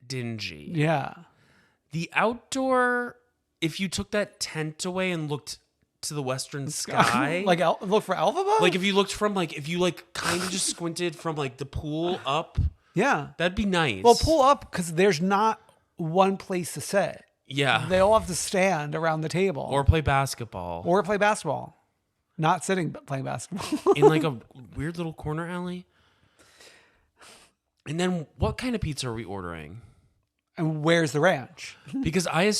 dingy. Yeah. The outdoor, if you took that tent away and looked to the western sky, Like look for Alphaba? like if you looked from like, if you like kind of just squinted from like the pool up, yeah. that'd be nice. Well, pull up because there's not one place to sit. Yeah. They all have to stand around the table. Or play basketball. Or play basketball. Not sitting, but playing basketball. In like a weird little corner alley. And then what kind of pizza are we ordering? And where's the ranch? Because I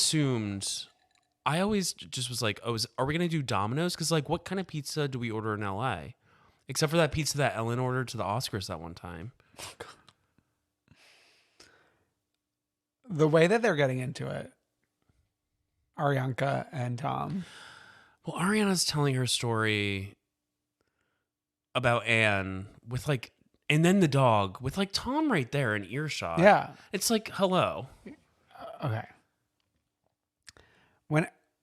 always just was like, are we going to do Domino's? Because like, what kind of pizza do we order in LA? Except for that pizza that Ellen ordered to the Oscars that one time. the way that they're getting into it, Arianka and Tom. Well, Ariana's telling her story about Anne with like, and then the dog with like Tom right there in earshot. Yeah. It's like, hello. Okay.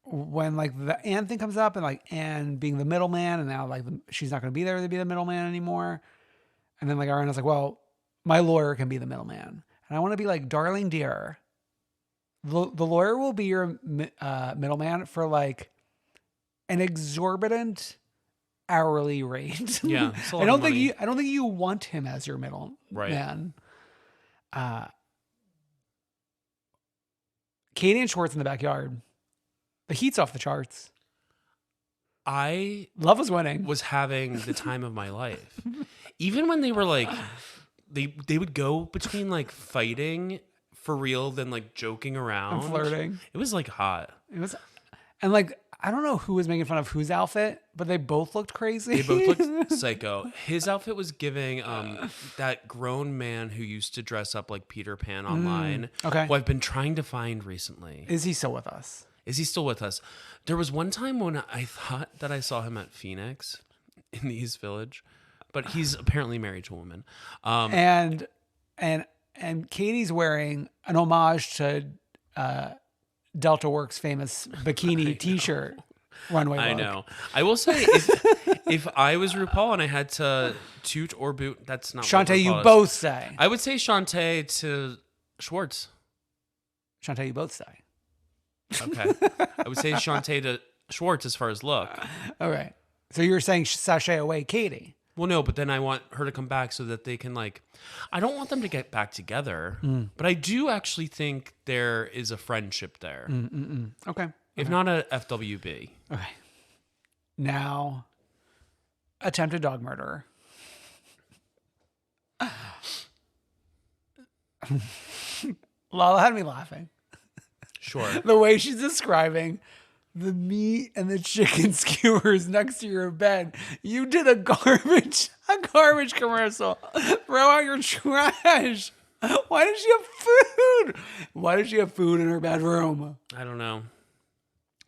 When like the Anne thing comes up and like Anne being the middleman and now like she's not going to be there to be the middleman anymore. And then like Ariana's like, well, my lawyer can be the middleman. And I want to be like, darling dear, the lawyer will be your middleman for like an exorbitant hourly rate. Yeah. It's a lot I don't of think money. you want him as your middleman. Katie and Schwartz in the backyard. The heat's off the charts. I Love was winning. was having the time of my life. Even when they were like, they would go between like fighting for real, then like joking around, And flirting. It was like hot. It was, and like I don't know who was making fun of whose outfit, but they both looked crazy. They both looked psycho. His outfit was giving that grown man who used to dress up like Peter Pan online. Okay. Who I've been trying to find recently. Is he still with us? Is he still with us? There was one time when I thought that I saw him at Phoenix in the East Village, but he's apparently married to a woman. And Katie's wearing an homage to Delta Works' famous bikini T-shirt runway look. I know. I will say, if I was RuPaul and I had to toot or boot, that's not what Shantae, RuPaul you is. both say. I would say Shantae to Schwartz. Shantae, you both say. Okay. I would say Shantae to Schwartz as far as look. All right. So you're saying sashay away Katie. Well, no, but then I want her to come back so that they can like, I don't want them to get back together, but I do actually think there is a friendship there. Okay. If not a FWB. Okay. Now, attempted dog murderer. Lala had me laughing. Sure. The way she's describing the meat and the chicken skewers next to your bed. You did a garbage commercial. Throw out your trash. Why does she have food? Why does she have food in her bedroom? I don't know.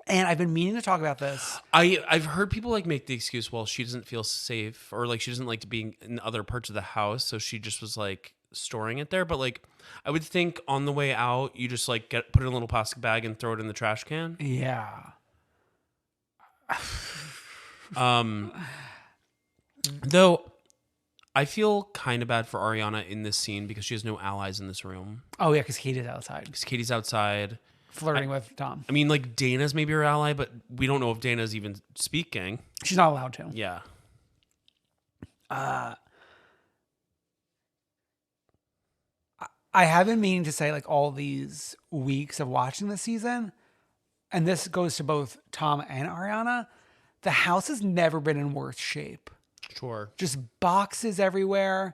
And I've been meaning to talk about this. I've heard people like make the excuse, well, she doesn't feel safe or like she doesn't like to be in other parts of the house, so she just was like storing it there. But like I would think on the way out you just like put it in a little plastic bag and throw it in the trash can. Yeah. Though I feel kind of bad for Ariana in this scene because she has no allies in this room. Oh, yeah, because Katie's outside. Because Katie's outside. Flirting with Tom. I mean, like, Dana's maybe her ally, but we don't know if Dana's even speaking. She's not allowed to. Yeah. I have been meaning to say, like, all these weeks of watching this season, and this goes to both Tom and Ariana, the house has never been in worse shape. Sure. Just boxes everywhere,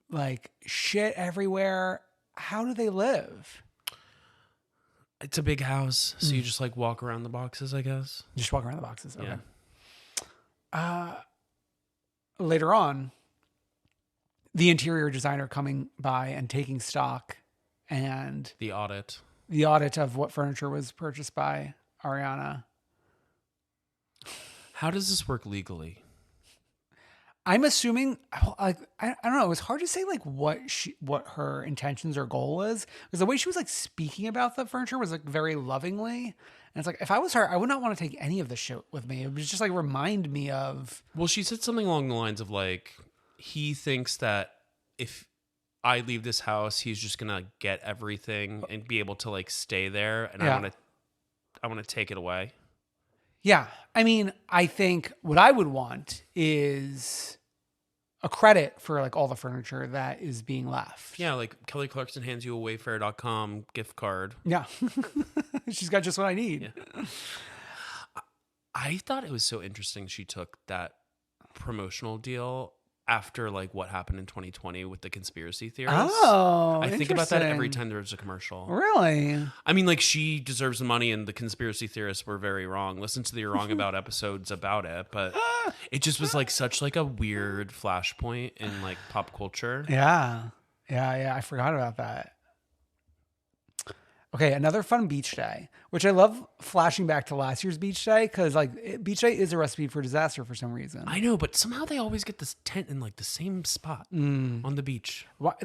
like, shit everywhere. How do they live? It's a big house, so you just, like, walk around the boxes, I guess. Just walk around the boxes. Okay. Yeah. Later on, the interior designer coming by and taking stock and The audit. of what furniture was purchased by Ariana. How does this work legally? I'm assuming, like, I don't know. It was hard to say like what her intentions or goal is, because the way she was like speaking about the furniture was like very lovingly. And it's like, if I was her, I would not want to take any of this shit with me. It was just like remind me of. Well, she said something along the lines of like, he thinks that if I leave this house, he's just gonna get everything and be able to like stay there, and Yeah. I want to take it away. Yeah. I mean, I think what I would want is a credit for like all the furniture that is being left. Yeah, like Kelly Clarkson hands you a Wayfair.com gift card. Yeah. She's got just what I need. Yeah. I thought it was so interesting she took that promotional deal after like what happened in 2020 with the conspiracy theorists. Oh, I think about that every interesting. time there's a commercial. Really? I mean, like, she deserves the money and the conspiracy theorists were very wrong. Listen to the You're Wrong About episodes about it, but it just was like such like a weird flashpoint in like pop culture. Yeah. I forgot about that. Okay, another fun beach day, which I love flashing back to last year's beach day because beach day is a recipe for disaster for some reason. I know, but somehow they always get this tent in like the same spot on the beach. Why,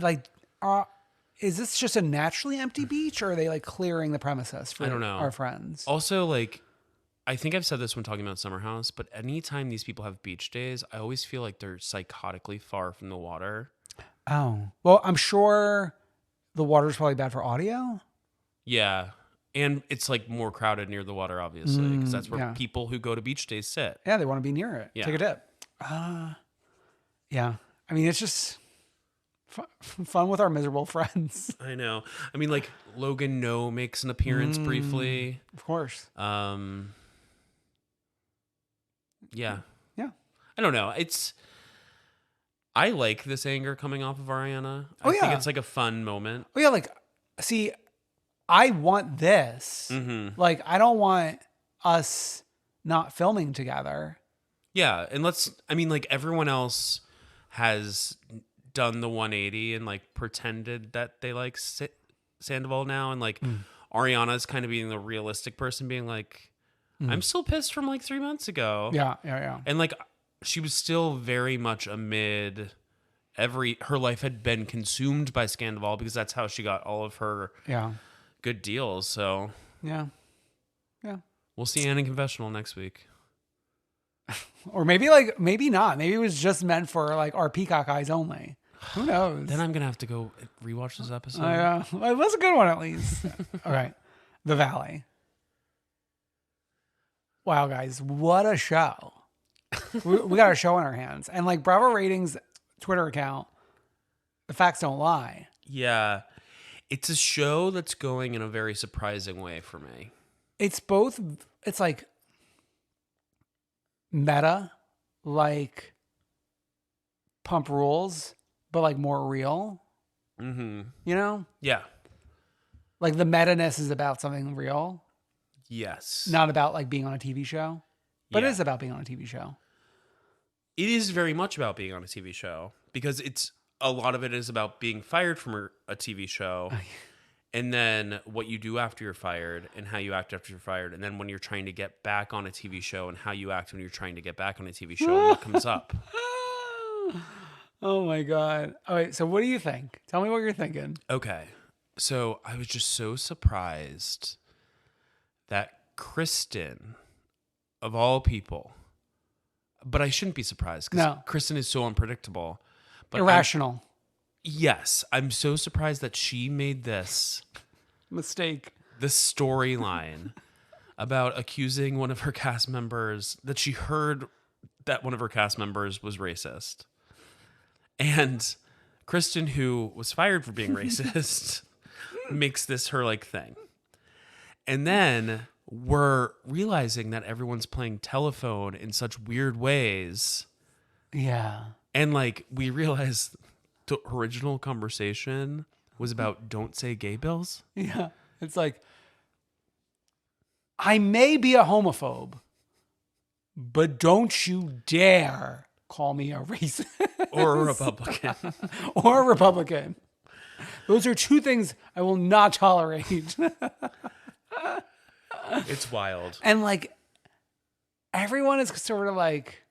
is this just a naturally empty beach, or are they like clearing the premises for I don't know. our friends? Also, like, I think I've said this when talking about SummerHouse, but anytime these people have beach days, I always feel like they're psychotically far from the water. Oh, well, I'm sure the water's probably bad for audio. Yeah. And it's like more crowded near the water, obviously, because that's where yeah. people who go to beach days sit. Yeah, they want to be near it. Yeah. Take a dip. Yeah. I mean, it's just fun with our miserable friends. I know. I mean, like Logan No makes an appearance briefly. Of course. Yeah. Yeah. I don't know. I like this anger coming off of Ariana. Oh, I think yeah. it's like a fun moment. Oh, yeah. Like, see, I want this. Like, I don't want us not filming together. Yeah. And like everyone else has done the 180 and like pretended that they like Sandoval now. And like Ariana's kind of being the realistic person being like, I'm still pissed from like 3 months ago. Yeah. And like she was still very much amid her life had been consumed by Sandoval because that's how she got all of her good deals. So yeah. We'll see Anna in confessional next week. Or maybe not. Maybe it was just meant for like our Peacock eyes only. Who knows? Then I'm going to have to go rewatch this episode. It was a good one at least. Okay. TheValley. Wow, guys, what a show. we got a show in our hands. And like Bravo Ratings Twitter account, the facts don't lie. Yeah. It's a show that's going in a very surprising way for me. It's like meta, like PumpRules, but like more real. Mm-hmm. You know? Yeah. Like the meta-ness is about something real. Yes. Not about like being on a TV show. But Yeah. it is about being on a TV show. It is very much about being on a TV show because a lot of it is about being fired from a TV show and then what you do after you're fired and how you act after you're fired. And then when you're trying to get back on a TV show and how you act when you're trying to get back on a TV show and what comes up. Oh my God. All right. So what do you think? Tell me what you're thinking. Okay. So I was just so surprised that Kristen, of all people, but I shouldn't be surprised because Kristen is so unpredictable. But irrational. Yes. I'm so surprised that she made this mistake. The storyline about accusing one of her cast members, that she heard that one of her cast members was racist. And Kristen, who was fired for being racist, makes this her like thing. And then we're realizing that everyone's playing telephone in such weird ways. Yeah. And like we realize the original conversation was about don't say gay bills. Yeah. It's like, I may be a homophobe, but don't you dare call me a racist. Or a Republican. Or a Republican. Those are two things I will not tolerate. It's wild. And like, everyone is sort of like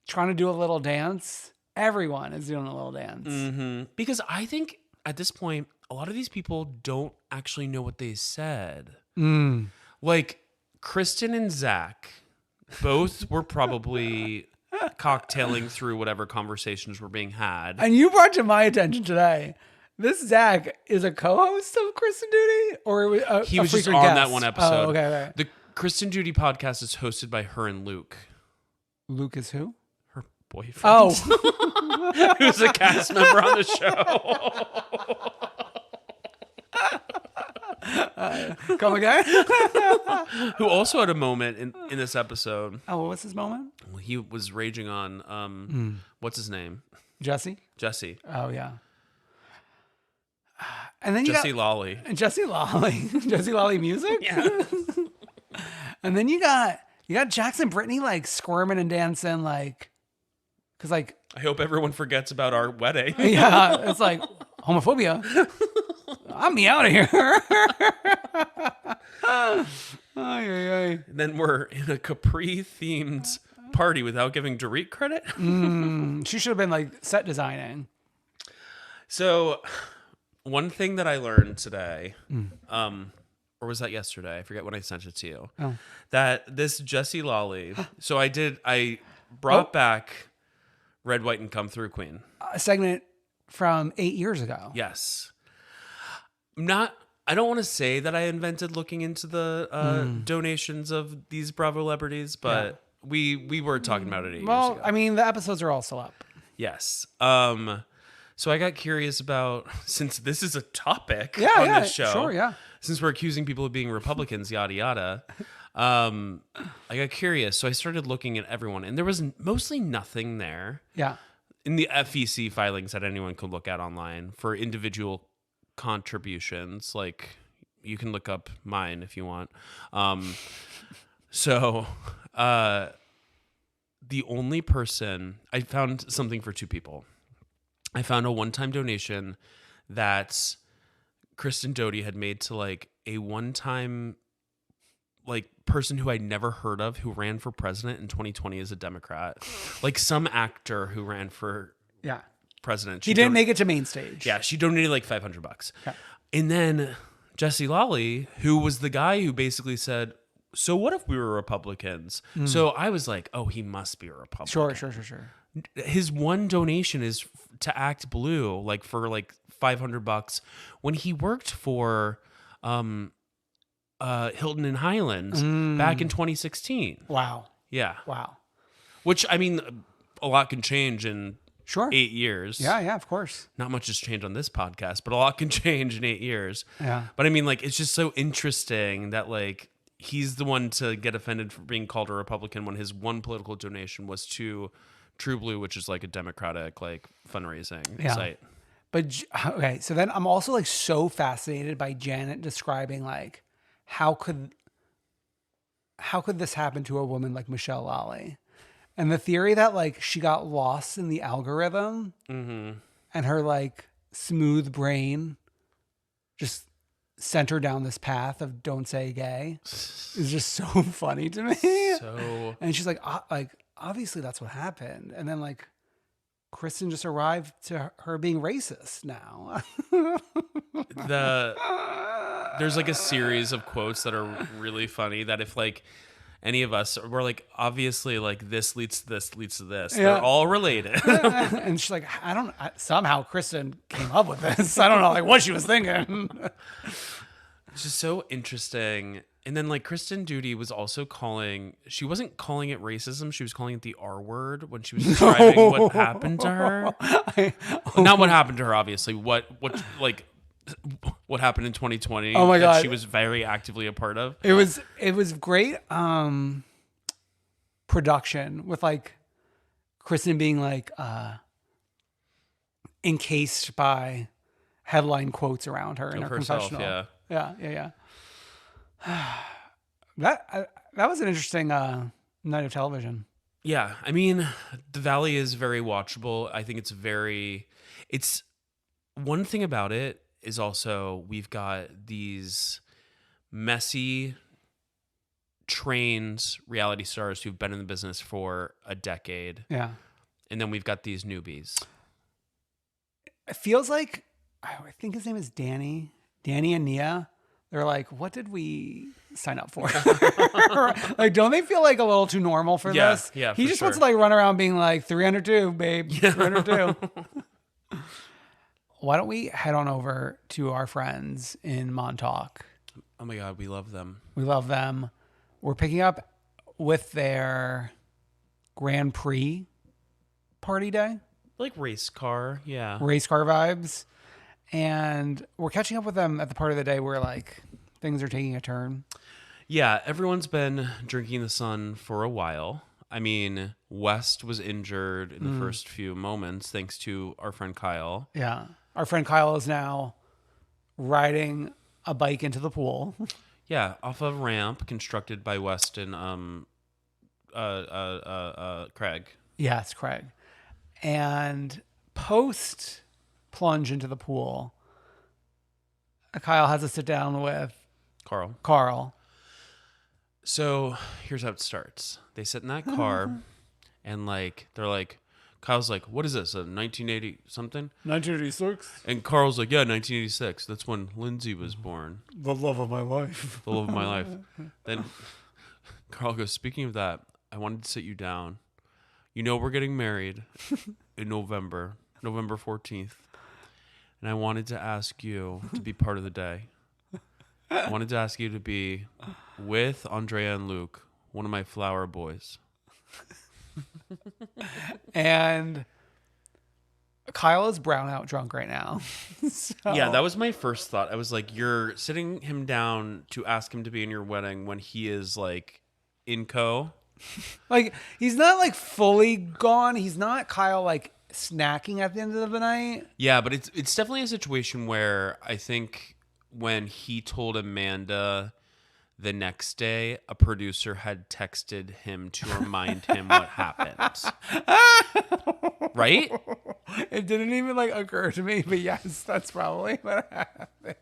trying to do a little dance. Everyone is doing a little dance. Mm-hmm. Because I think at this point, a lot of these people don't actually know what they said. Like Kristen and Zach both were probably cocktailing through whatever conversations were being had. And you brought to my attention today, this Zach is a co-host of Kristen Duty? Or he was just on guest? that one episode. Oh, okay. The Kristen Duty podcast is hosted by her and Luke. Luke is who? Her boyfriend. Oh. Who's a cast member on the show. Come again? Who also had a moment in this episode. Oh, what was his moment? Well, he was raging on, what's his name? Jesse? Jesse. Oh, yeah. And then you Jesse got Lawley. Jesse Lawley. Jesse Lawley music? Yeah. And then you got Jackson Brittany like squirming and dancing like, cause like, I hope everyone forgets about our wedding. yeah, it's like homophobia. I'm me out of here. Ay, ay, ay. And then we're in a Capri-themed party without giving Dorit credit. She should have been like set designing. So, one thing that I learned today, or was that yesterday? I forget when I sent it to you. Oh. That this Jessie Lawley. So I brought back Red, White, and Come Through Queen. A segment from 8 years ago. Yes. I don't want to say that I invented looking into the donations of these Bravo celebrities, but we were talking about it 8 years ago. Well, I mean, the episodes are all still up. Yes. So I got curious about, since this is a topic on this show, sure, yeah. since we're accusing people of being Republicans, yada yada, I got curious. So I started looking at everyone, and there was mostly nothing there. Yeah. In the FEC filings that anyone could look at online for individual contributions. Like, you can look up mine if you want. The only person I found something for two people. I found a one-time donation that Kristen Doty had made to like a one-time like person who I'd never heard of who ran for president in 2020 as a Democrat. Like some actor who ran for president. He didn't make it to main stage. Yeah, she donated like $500. Okay. And then Jessie Lawley, who was the guy who basically said, so what if we were Republicans? So I was like, oh, he must be a Republican. Sure. His one donation is to Act Blue, like for like $500 when he worked for Hilton and Highlands back in 2016. Wow. Yeah. Wow. Which, I mean, a lot can change in 8 years. Yeah, of course. Not much has changed on this podcast, but a lot can change in 8 years. Yeah. But I mean, like, it's just so interesting that like he's the one to get offended for being called a Republican when his one political donation was to True Blue, which is like a Democratic like fundraising site. But okay, so then I'm also like so fascinated by Janet describing like how could this happen to a woman like Michelle Lawley? And the theory that like she got lost in the algorithm and her like smooth brain just sent her down this path of don't say gay is just so funny to me. And she's like obviously that's what happened. And then like Kristen just arrived to her being racist now. There's like a series of quotes that are really funny that if like any of us were like, obviously like this leads to this leads to this. Yeah. They're all related. And she's like, somehow Kristen came up with this. I don't know like what she was thinking. It's just so interesting. And then like Kristen Doty was also she wasn't calling it racism. She was calling it the R word when she was describing what happened to her. Not what happened to her, obviously. What happened in 2020 oh my God. that she was very actively a part of. It was great production with like Kristen being like encased by headline quotes around her in her confessional. Yeah. That was an interesting night of television. Yeah, I mean, TheValley is very watchable. I think it's one thing about it is also we've got these messy, trained reality stars who've been in the business for a decade. Yeah. And then we've got these newbies. It feels like, I think his name is Danny and Nia. They're like, what did we sign up for? Like, don't they feel like a little too normal for this? Yeah, he just wants to like run around being like 302, babe, 302. Why don't we head on over to our friends in Montauk? Oh my God, we love them. We love them. We're picking up with their Grand Prix party day. Like race car, yeah. Race car vibes. And we're catching up with them at the part of the day where like things are taking a turn. Yeah, everyone's been drinking the sun for a while. I mean, West was injured in the first few moments thanks to our friend Kyle. Yeah. Our friend Kyle is now riding a bike into the pool. Yeah, off a ramp constructed by West and Craig. Yes, Craig. And post plunge into the pool, Kyle has to sit down with Carl. So here's how it starts. They sit in that car and like they're like, Kyle's like, what is this, a 1980 something? 1986. And Carl's like, yeah, 1986. That's when Lindsay was born. The love of my life. The love of my life. Then Carl goes, speaking of that, I wanted to sit you down. You know we're getting married in November 14th. And I wanted to ask you to be part of the day. I wanted to ask you to be with Andrea and Luke, one of my flower boys. And Kyle is brownout drunk right now. Yeah, that was my first thought. I was like, you're sitting him down to ask him to be in your wedding when he is like in co. Like, he's not like fully gone. He's not Kyle like snacking at the end of the night. Yeah, but it's definitely a situation where I think when he told Amanda the next day, a producer had texted him to remind him what happened. Right? It didn't even like occur to me, but yes, that's probably what happened.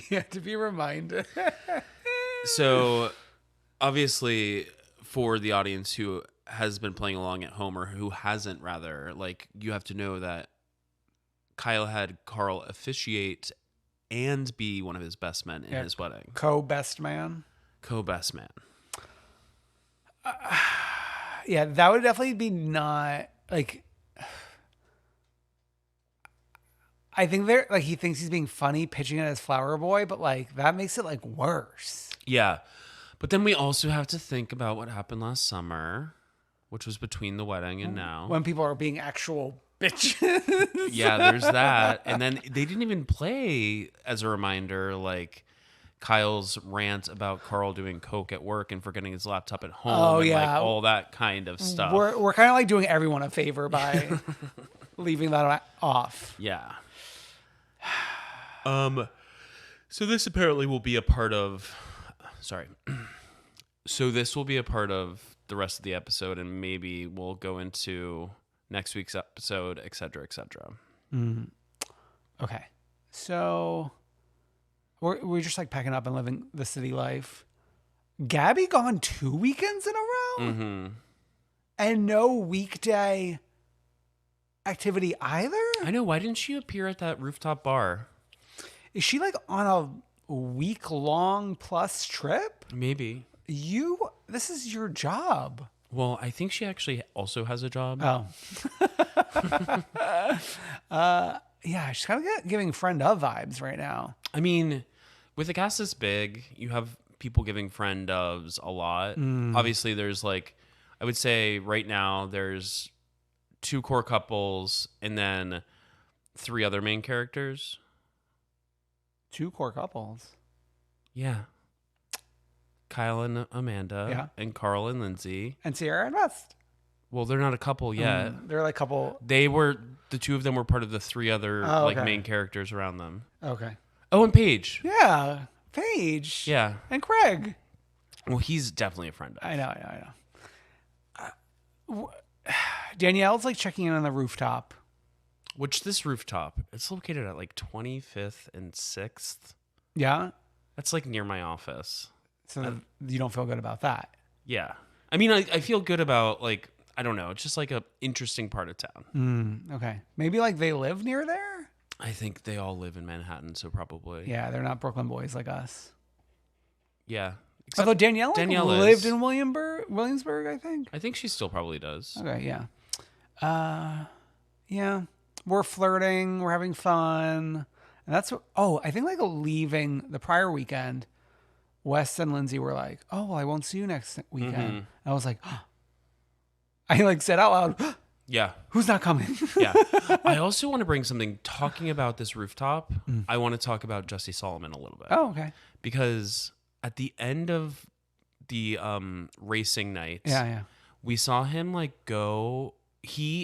You have to be reminded. So, obviously, for the audience who has been playing along at home or who hasn't, rather, like, you have to know that Kyle had Carl officiate and be one of his best men in his wedding. Co-best man. Co-best man. Yeah, that would definitely be not like. I think there, like, he thinks he's being funny pitching it as flower boy, but like that makes it like worse. Yeah. But then we also have to think about what happened last summer, which was between the wedding and now. When people are being actual bitches. Yeah, there's that. And then they didn't even play, as a reminder, like Kyle's rant about Carl doing coke at work and forgetting his laptop at home. And like all that kind of stuff. We're kind of like doing everyone a favor by leaving that off. Yeah. So this apparently will be a part of... Sorry. So this will be a part of the rest of the episode, and maybe we'll go into next week's episode, et cetera, et cetera. Okay. So we're just like packing up and living the city life. Gabby gone 2 weekends in a row? Mm-hmm. And no weekday activity either? I know. Why didn't she appear at that rooftop bar? Is she like on a week-long plus trip? Maybe. This is your job. Well, I think she actually also has a job. Oh. Yeah, she's kind of giving friend of vibes right now. I mean, with a cast this big, you have people giving friend ofs a lot. Obviously, there's like, I would say right now, there's 2 core couples and then 3 other main characters. 2 core couples. Yeah. Kyle and Amanda. Yeah. And Carl and Lindsay. And Sierra and West. Well, they're not a couple yet. They're like couple. The 2 of them were part of the 3 other okay. main characters around them. Okay. Oh, and Paige. Yeah. Paige. Yeah. And Craig. Well, he's definitely a friend of. I know. Danielle's like checking in on the rooftop. Which this rooftop, it's located at like 25th and 6th. Yeah. That's like near my office. So you don't feel good about that. Yeah. I mean, I feel good about like, I don't know. It's just like a interesting part of town. Okay. Maybe like they live near there? I think they all live in Manhattan, so probably. Yeah, they're not Brooklyn boys like us. Yeah. Although Danielle lived in Williamsburg, I think. I think she still probably does. Okay, yeah. Yeah. We're flirting. We're having fun. And that's what, I think like leaving the prior weekend, Wes and Lindsay were like, oh, well, I won't see you next weekend. And I was like, I like said out loud, yeah. Who's not coming? Yeah. I also want to bring something, talking about this rooftop. I want to talk about Jesse Solomon a little bit. Oh, okay. Because at the end of the racing night, we saw him like go.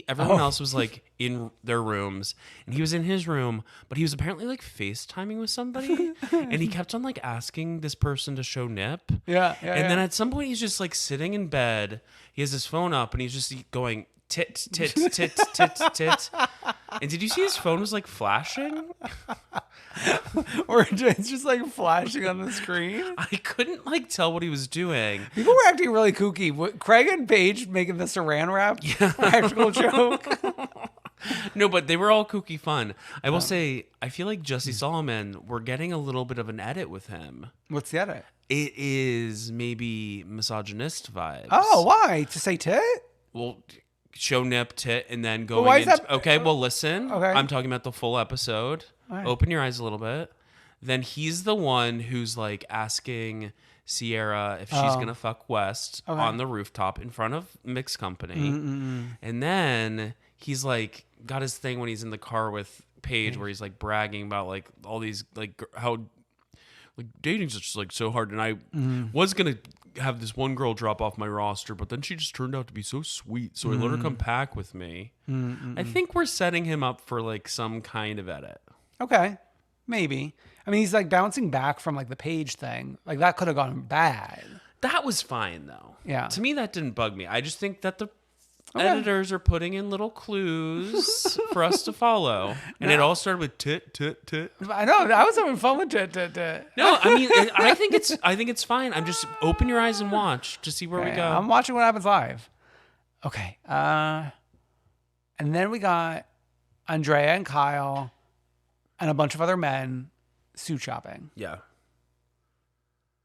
Everyone else was like in their rooms, and he was in his room, but he was apparently like FaceTiming with somebody, and he kept on like asking this person to show nip. Yeah. And then at some point, he's just like sitting in bed. He has his phone up, and he's just going tit, tit, tit, tit, tit. And did you see his phone was like flashing? Or it's just like flashing on the screen. I couldn't like tell what he was doing. People were acting really kooky. Craig and Paige making the saran wrap practical joke. No, but they were all kooky fun. I will say, I feel like Jussie Solomon, we're getting a little bit of an edit with him. What's the edit? It is maybe misogynist vibes. Oh, why? To say tit? Well, show nip, tit, and then going why is into... that- Okay, well, listen. Okay. I'm talking about the full episode. right. Open your eyes a little bit. Then he's the one who's like asking Sierra if she's going to fuck West on the rooftop in front of mixed company. And then he's like got his thing when he's in the car with Paige where he's like bragging about like all these like how like dating's just like so hard, and I was gonna have this one girl drop off my roster, but then she just turned out to be so sweet, so I let her come pack with me. I think we're setting him up for like some kind of edit. Okay, maybe. I mean, he's like bouncing back from like the Paige thing. Like that could have gone bad. That was fine though. Yeah. To me, that didn't bug me. I just think that the editors are putting in little clues for us to follow, and it all started with tit tit tit. I know. I was having fun with it. No, I mean, I think it's fine. I'm just open your eyes and watch to see where we go. I'm watching what happens live. Okay. And then we got Andrea and Kyle and a bunch of other men suit shopping. Yeah.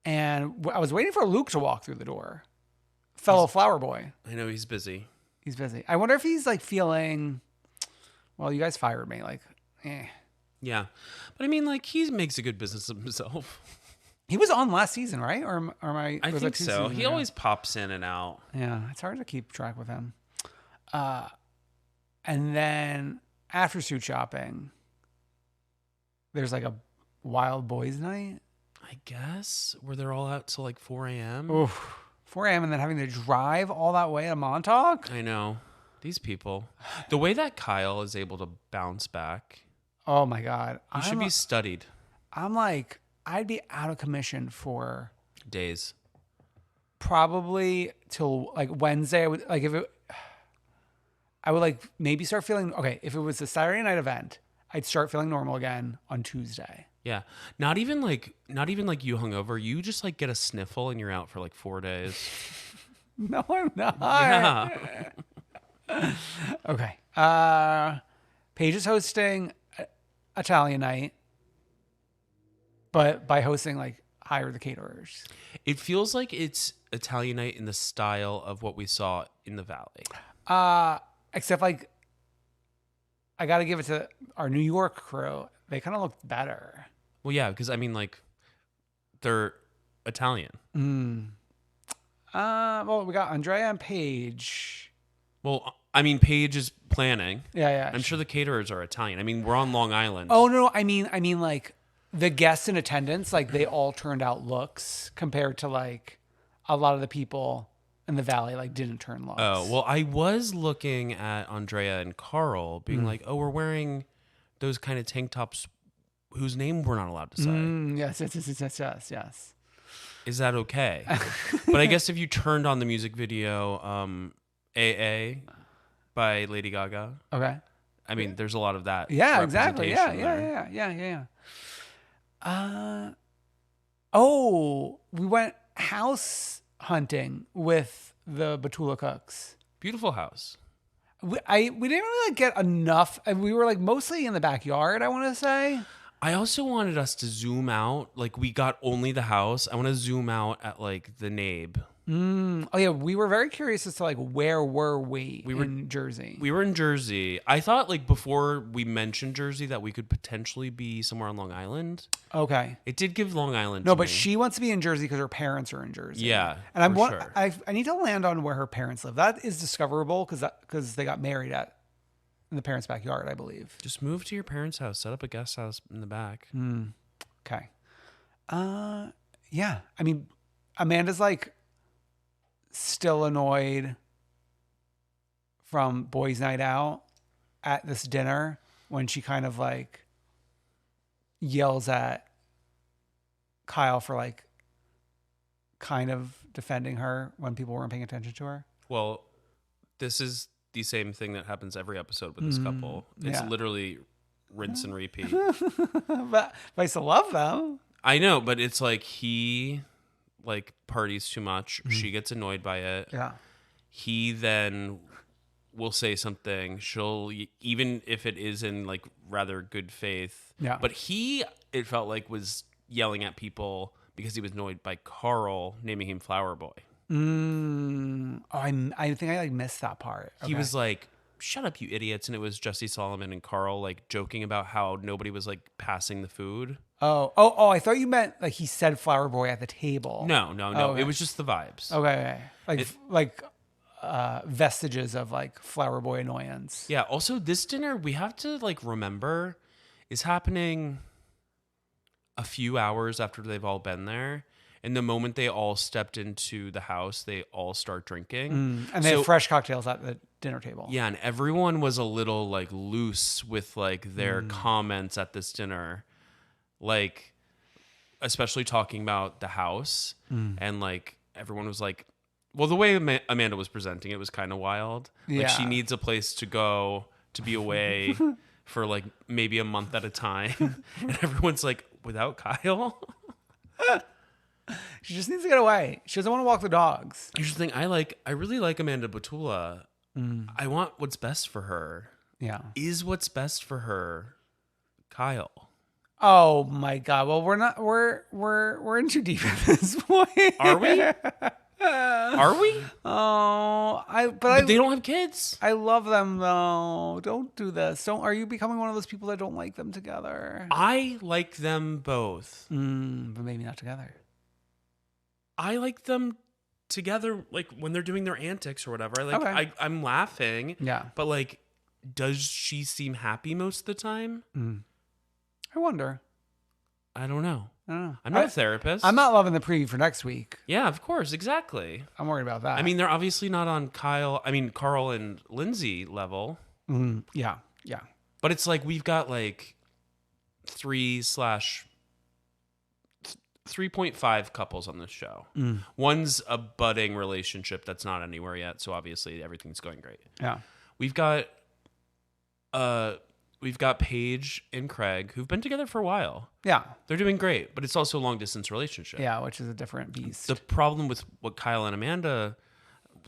And I was waiting for Luke to walk through the door. Fellow flower boy. I know he's busy. He's busy. I wonder if he's like feeling, well, you guys fired me. Like, Yeah. But I mean, like, he makes a good business of himself. He was on last season, right? Or am I? I was think that 2 so. seasons He ago? always pops in and out. Yeah, it's hard to keep track with him. And then after suit shopping, there's like a wild boys night. I guess. Where they're all out till like 4 a.m. Oof. 4 a.m. and then having to drive all that way to Montauk. I know. These people. The way that Kyle is able to bounce back, Oh my God. he should be studied. I'm like, I'd be out of commission for Days. probably till like Wednesday. I would like I would like maybe start feeling okay. If it was a Saturday night event, I'd start feeling normal again on Tuesday. Yeah. Not even like you hungover. You just like get a sniffle and you're out for like 4 days. No, I'm not. Yeah. Okay. Paige is hosting Italian night, but by hosting, like, hire the caterers. It feels like it's Italian night in the style of what we saw in the Valley. Except, like, I got to give it to our New York crew. They kind of looked better. Well, yeah, because I mean, like, they're Italian. Well, we got Andrea and Paige. Well, I mean, Paige is planning. Yeah. I'm sure the caterers are Italian. I mean, we're on Long Island. Oh, no. I mean, like, the guests in attendance, like, they all turned out looks compared to, like, a lot of the people in the Valley, like, didn't turn looks. Oh, well, I was looking at Andrea and Carl being like, oh, we're wearing those kind of tank tops whose name we're not allowed to say. Yes. Is that okay? But I guess if you turned on the music video, AA by Lady Gaga. Okay. I mean, there's a lot of that. Yeah, exactly. representation there. Yeah. Oh, we went house hunting with the Batula Cooks. Beautiful house. We didn't really like, get enough. We were like mostly in the backyard, I want to say. I also wanted us to zoom out. Like, we got only the house. I want to zoom out at like the Nabe. Oh yeah, we were very curious as to like where were we in Jersey. We were in Jersey. I thought like before we mentioned Jersey that we could potentially be somewhere on Long Island. Okay. It did give Long Island. No, to but me. she wants to be in Jersey because her parents are in Jersey. Yeah, and for sure. I need to land on where her parents live. That is discoverable because they got married in the parents' backyard, I believe. Just move to your parents' house. Set up a guest house in the back. Okay. Yeah. I mean, Amanda's like still annoyed from boys' night out at this dinner when she kind of like yells at Kyle for like kind of defending her when people weren't paying attention to her. Well, this is the same thing that happens every episode with this couple. It's yeah. literally rinse and repeat. But I still love them. I know, but it's like he like parties too much. She gets annoyed by it. Yeah. He then will say something. She'll, even if it is in like rather good faith. Yeah. But he, it felt like, was yelling at people because he was annoyed by Carl naming him Flower Boy. Oh, I think I like missed that part. He was like, "Shut up, you idiots!" And it was Jesse Solomon and Carl like joking about how nobody was like passing the food. Oh! I thought you meant like he said "flower boy" at the table. No. Okay. It was just the vibes. Okay. Like vestiges of like flower boy annoyance. Yeah. Also, this dinner we have to like remember is happening a few hours after they've all been there. And the moment they all stepped into the house, they all start drinking. And they have fresh cocktails at the dinner table. Yeah, and everyone was a little like loose with like their comments at this dinner. Like, especially talking about the house. And like everyone was like, well, the way Amanda was presenting it was kind of wild. Like she needs a place to go, to be away for like maybe a month at a time. And everyone's like, without Kyle? She just needs to get away. She doesn't want to walk the dogs. Here's the thing. I really like Amanda Batula. I want what's best for her. Yeah. Is what's best for her Kyle? Oh my God. Well, we're in too deep at this point. Are we? Are we? But they don't have kids. I love them though. Don't do this. Are you becoming one of those people that don't like them together? I like them both. But maybe not together. I like them together, like when they're doing their antics or whatever. I'm laughing. Yeah. But like, does she seem happy most of the time? I wonder. I don't know. I don't know. I'm not a therapist. I'm not loving the preview for next week. Yeah, of course, exactly. I'm worried about that. I mean, they're obviously not on Carl and Lindsay level. Yeah. But it's like we've got like 3.5 couples on this show. One's a budding relationship that's not anywhere yet, so obviously everything's going great. Yeah. We've got Paige and Craig, who've been together for a while. Yeah. They're doing great, but it's also a long distance relationship. Yeah, which is a different beast. The problem with what Kyle and Amanda,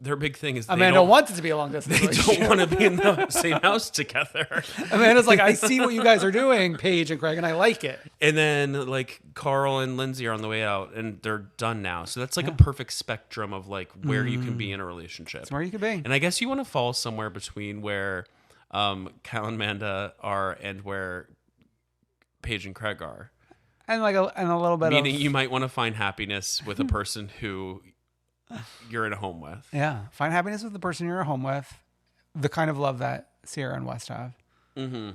their big thing is Amanda wants it to be a long distance they relationship. don't want to be in the same house together. Amanda's like, I see what you guys are doing, Paige and Craig, and I like it. And then like Carl and Lindsay are on the way out and they're done now. So that's like a perfect spectrum of like where you can be in a relationship. It's where you could be. And I guess you want to fall somewhere between where Kyle and Amanda are and where Paige and Craig are. And like a little bit Meaning of... you might want to find happiness with a person who you're in a home with. Yeah. Find happiness with the person you're at home with. The kind of love that Sierra and West have. Okay.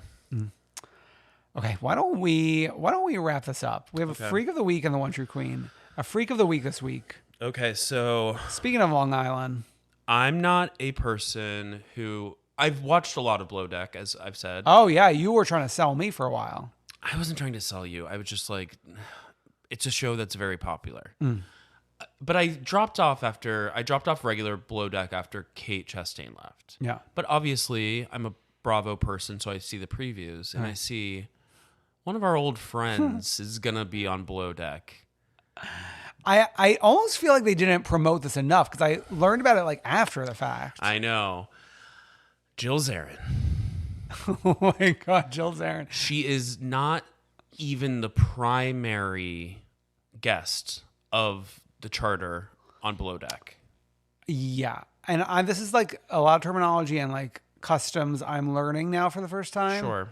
Why don't we wrap this up? We have a freak of the week and the one true queen. A freak of the week this week. Okay. So speaking of Long Island, I'm not a person who... I've watched a lot of Below Deck, as I've said. Oh, yeah. You were trying to sell me for a while. I wasn't trying to sell you. I was just like, it's a show that's very popular. But I dropped off regular Below Deck after Kate Chastain left. Yeah. But obviously, I'm a Bravo person, so I see the previews, and I see one of our old friends is going to be on Below Deck. I almost feel like they didn't promote this enough because I learned about it like after the fact. I know. Jill Zarin. Oh my God, Jill Zarin. She is not even the primary guest of the charter on Below Deck. Yeah. And this is like a lot of terminology and like customs I'm learning now for the first time. Sure.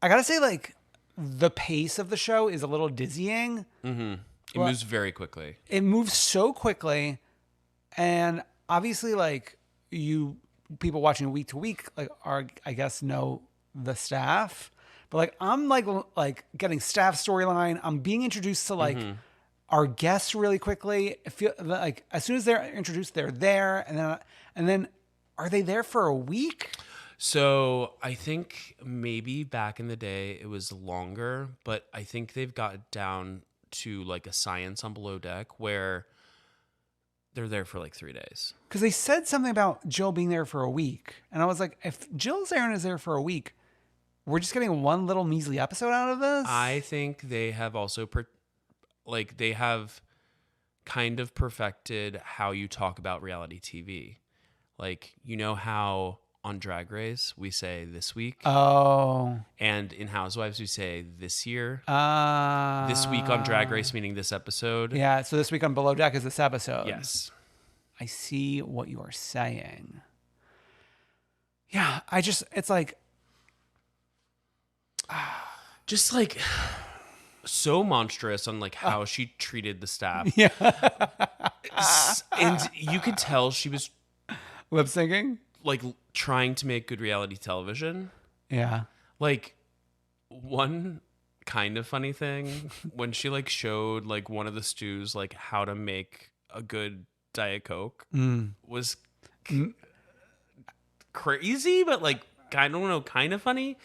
I gotta say, like, the pace of the show is a little dizzying. It moves very quickly. It moves so quickly. And obviously, like, people watching week to week, like, are, I guess, know the staff. But like, I'm like getting staff storyline. I'm being introduced to like our guests really quickly. I feel like as soon as they're introduced, they're there. And then are they there for a week? So I think maybe back in the day it was longer, but I think they've got down to like a science on Below Deck where they're there for like 3 days. Because they said something about Jill being there for a week. And I was like, if Jill Zarin is there for a week, we're just getting one little measly episode out of this? I think they have also they have kind of perfected how you talk about reality TV. Like, you know how on Drag Race we say this week, Oh. and in Housewives we say this year. This This week on Drag Race, meaning this episode. Yeah, so this week on Below Deck is this episode. Yes. I see what you are saying. Yeah, it's like, Just like so monstrous on like how she treated the staff. Yeah. And you could tell she was Lip syncing? like trying to make good reality television. Yeah. Like, one kind of funny thing when she like showed like one of the stews like how to make a good Diet Coke was crazy, but like I don't know, kind of funny.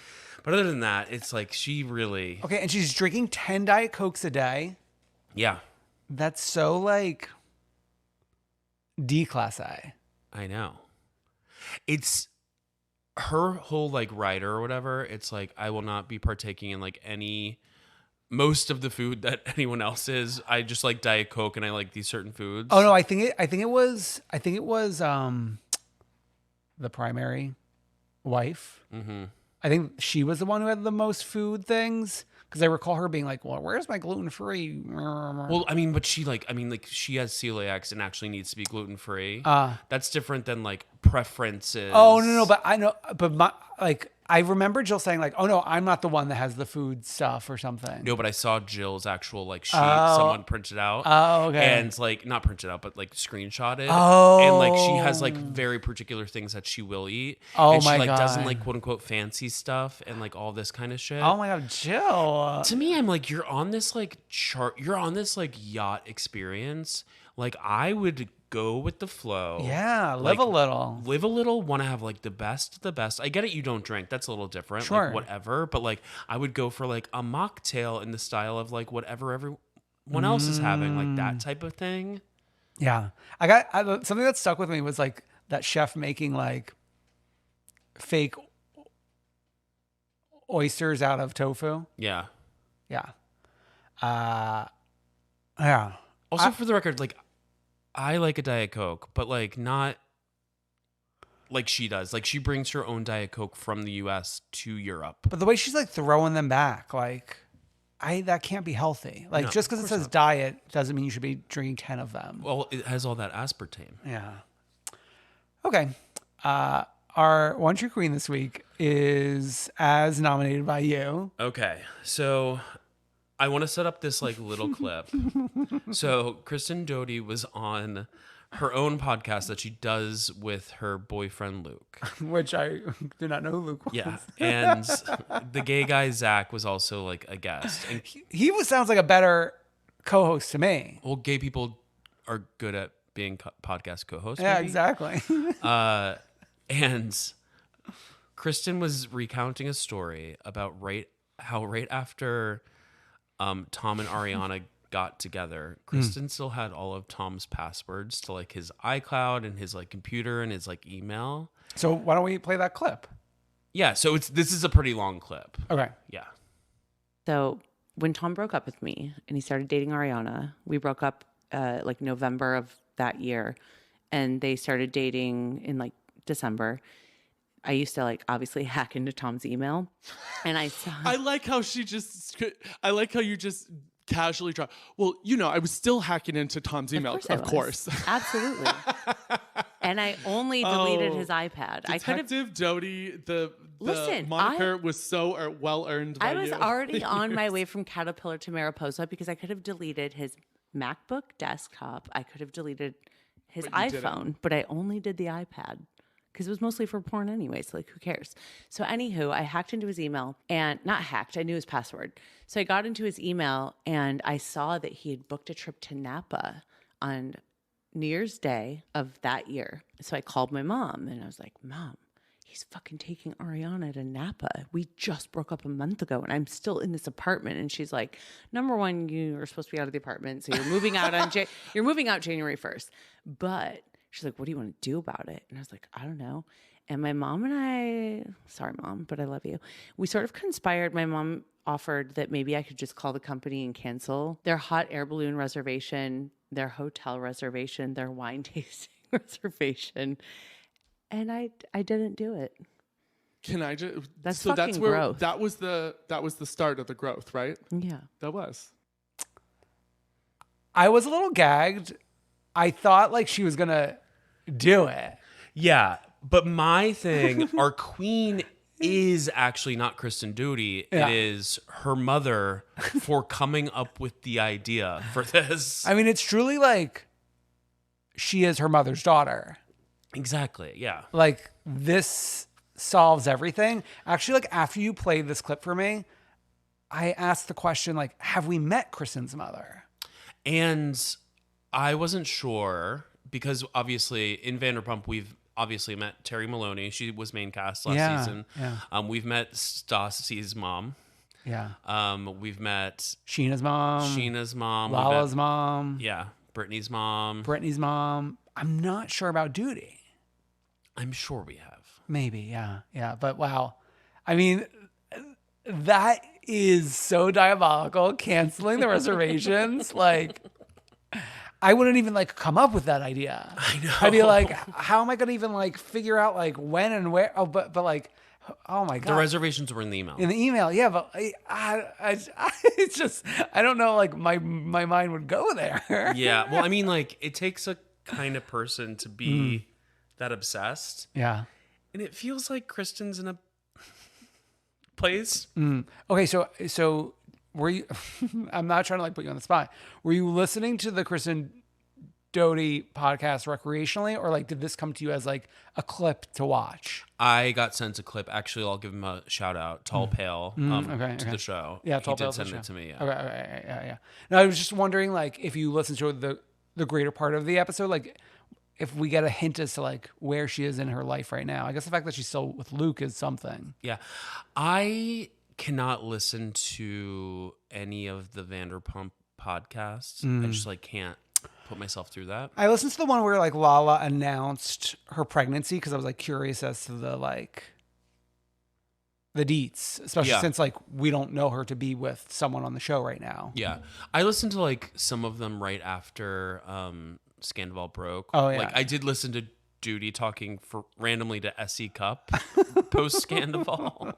But other than that, it's like she really Okay, and she's drinking 10 Diet Cokes a day. yeah. That's so like D class A. I know. It's her whole like rider or whatever. It's like, I will not be partaking in like most of the food that anyone else is. I just like Diet Coke and I like these certain foods. Oh no, I think it was the primary wife. Mm-hmm. I think she was the one who had the most food things, because I recall her being like, "Well, where's my gluten free?" Well, I mean, but she she has celiacs and actually needs to be gluten free. That's different than like preferences. Oh no, but I know, but I remember Jill saying like, "Oh no, I'm not the one that has the food stuff or something." No, but I saw Jill's actual like sheet someone printed out. Oh, okay. And like not printed out, but like screenshotted. Oh. And like she has like very particular things that she will eat. Oh, and she my like doesn't God. like quote unquote fancy stuff and like all this kind of shit. Oh my God, Jill. To me, I'm like, you're on this like you're on this like yacht experience. Like, I would go with the flow. Yeah, Like, live a little. Live a little, want to have like the best of the best. I get it, you don't drink. That's a little different. Sure. Like, whatever. But like, I would go for like a mocktail in the style of like whatever everyone else is having, like that type of thing. Yeah. I something that stuck with me was like that chef making like fake oysters out of tofu. Yeah. Yeah. Yeah. Also, for the record, like, I like a Diet Coke, but like not like she does. Like, she brings her own Diet Coke from the US to Europe. But the way she's like throwing them back, like that can't be healthy. Like, No, just because it says diet doesn't mean you should be drinking 10 of them. Well, it has all that aspartame. Yeah. Okay. Our One True Queen this week is as nominated by you. Okay, so I want to set up this like little clip. So Kristen Doty was on her own podcast that she does with her boyfriend Luke. Which I do not know who Luke was. Yeah, and the gay guy Zach was also like a guest. And Sounds like a better co-host to me. well, gay people are good at being podcast co-hosts. Yeah, maybe? exactly. And Kristen was recounting a story about how right after Tom and Ariana got together, Kristen still had all of Tom's passwords to like his iCloud and his like computer and his like email. So why don't we play that clip? Yeah, so this is a pretty long clip. Okay. Yeah. So when Tom broke up with me and he started dating Ariana, we broke up like November of that year, and they started dating in like December. I used to like obviously hack into Tom's email, and I saw. I like how you just casually drop. Well, you know, I was still hacking into Tom's email, of course. Absolutely. And I only deleted his iPad. I could have. Detective Doty, the Listen, moniker was so well earned by I was you. already on my way from Caterpillar to Mariposa because I could have deleted his MacBook desktop. I could have deleted his But you didn't. iPhone, but I only did the iPad because it was mostly for porn anyway. So like, who cares? So anywho, I hacked into his email, and not hacked, I knew his password. So I got into his email and I saw that he had booked a trip to Napa on New Year's Day of that year. So I called my mom and I was like, Mom, he's fucking taking Ariana to Napa. We just broke up a month ago and I'm still in this apartment. And she's like, number one, you are supposed to be out of the apartment. So you're moving out you're moving out January 1st. But She's like, what do you want to do about it? And I was like, I don't know. And my mom and I, sorry, Mom, but I love you. We sort of conspired. My mom offered that maybe I could just call the company and cancel their hot air balloon reservation, their hotel reservation, their wine tasting reservation. And I didn't do it. Can I just? That's so that's fucking where growth. that was the start of the growth, right? Yeah. That was. I was a little gagged. I thought like she was gonna do it. Yeah, but my thing, our queen is actually not Kristen Doty. Yeah. It is her mother for coming up with the idea for this. I mean, it's truly like she is her mother's daughter. Exactly, yeah. Like this solves everything. Actually, like after you played this clip for me, I asked the question like, have we met Kristen's mother? And I wasn't sure because obviously in Vanderpump, we've obviously met Terry Maloney. She was main cast last season. Yeah. We've met Stassi's mom. Yeah. We've met Sheena's mom. Sheena's mom. Lala's mom. Yeah. Brittany's mom. Brittany's mom. I'm not sure about Duty. I'm sure we have. Maybe, yeah. Yeah. But wow. I mean, that is so diabolical. Canceling the reservations. Like, I wouldn't even like come up with that idea. I know. I'd be like, how am I going to even like figure out like when and where? Oh, but like, oh my God. The reservations were in the email. In the email, yeah, but I it's just I don't know. Like my mind would go there. Yeah. Well, I mean, like it takes a kind of person to be that obsessed, Yeah. and it feels like Kristen's in a place. Okay, so were you? I'm not trying to like put you on the spot. Were you listening to the Kristen Doty podcast recreationally, or like did this come to you as like a clip to watch? I got sent a clip. Actually, I'll give him a shout out. Tall Pale to the show. Yeah, he Tall did Pale's send the it show. to me. Yeah. Okay, yeah. No, I was just wondering, like, if you listened to the greater part of the episode, like, if we get a hint as to like where she is in her life right now. I guess the fact that she's still with Luke is something. Yeah. I cannot listen to any of the Vanderpump podcasts. I just like can't put myself through that. I listened to the one where like Lala announced her pregnancy because I was like curious as to the deets, especially Yeah. since like we don't know her to be with someone on the show right now. Yeah. I listened to like some of them right after Scandal broke. Oh, yeah. Like I did listen to Duty talking for randomly to SE Cup post Scandal.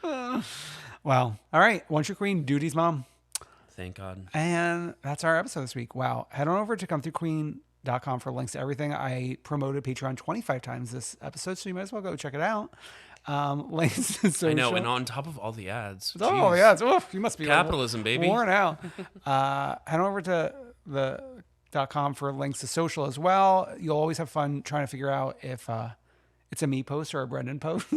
Wow. All right. Once your queen, Duty's mom. Thank God. And that's our episode this week. Wow. Head on over to comethroughqueen.com for links to everything. I promoted Patreon 25 times this episode, so you might as well go check it out. Links to social. I know, and on top of all the ads. Oh, Jeez. yeah. Oof, you must be Capitalism, baby. worn out. Head over to the.com for links to social as well. You'll always have fun trying to figure out if it's a me post or a Brendan post.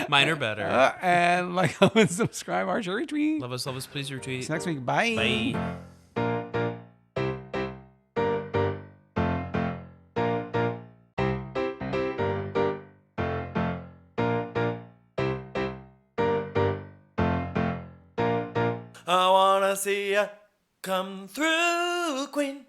Mine are better. And like, comment, subscribe, our retweet. Love us, please retweet. See you next week. Bye. Bye. I wanna see ya come through, Queen.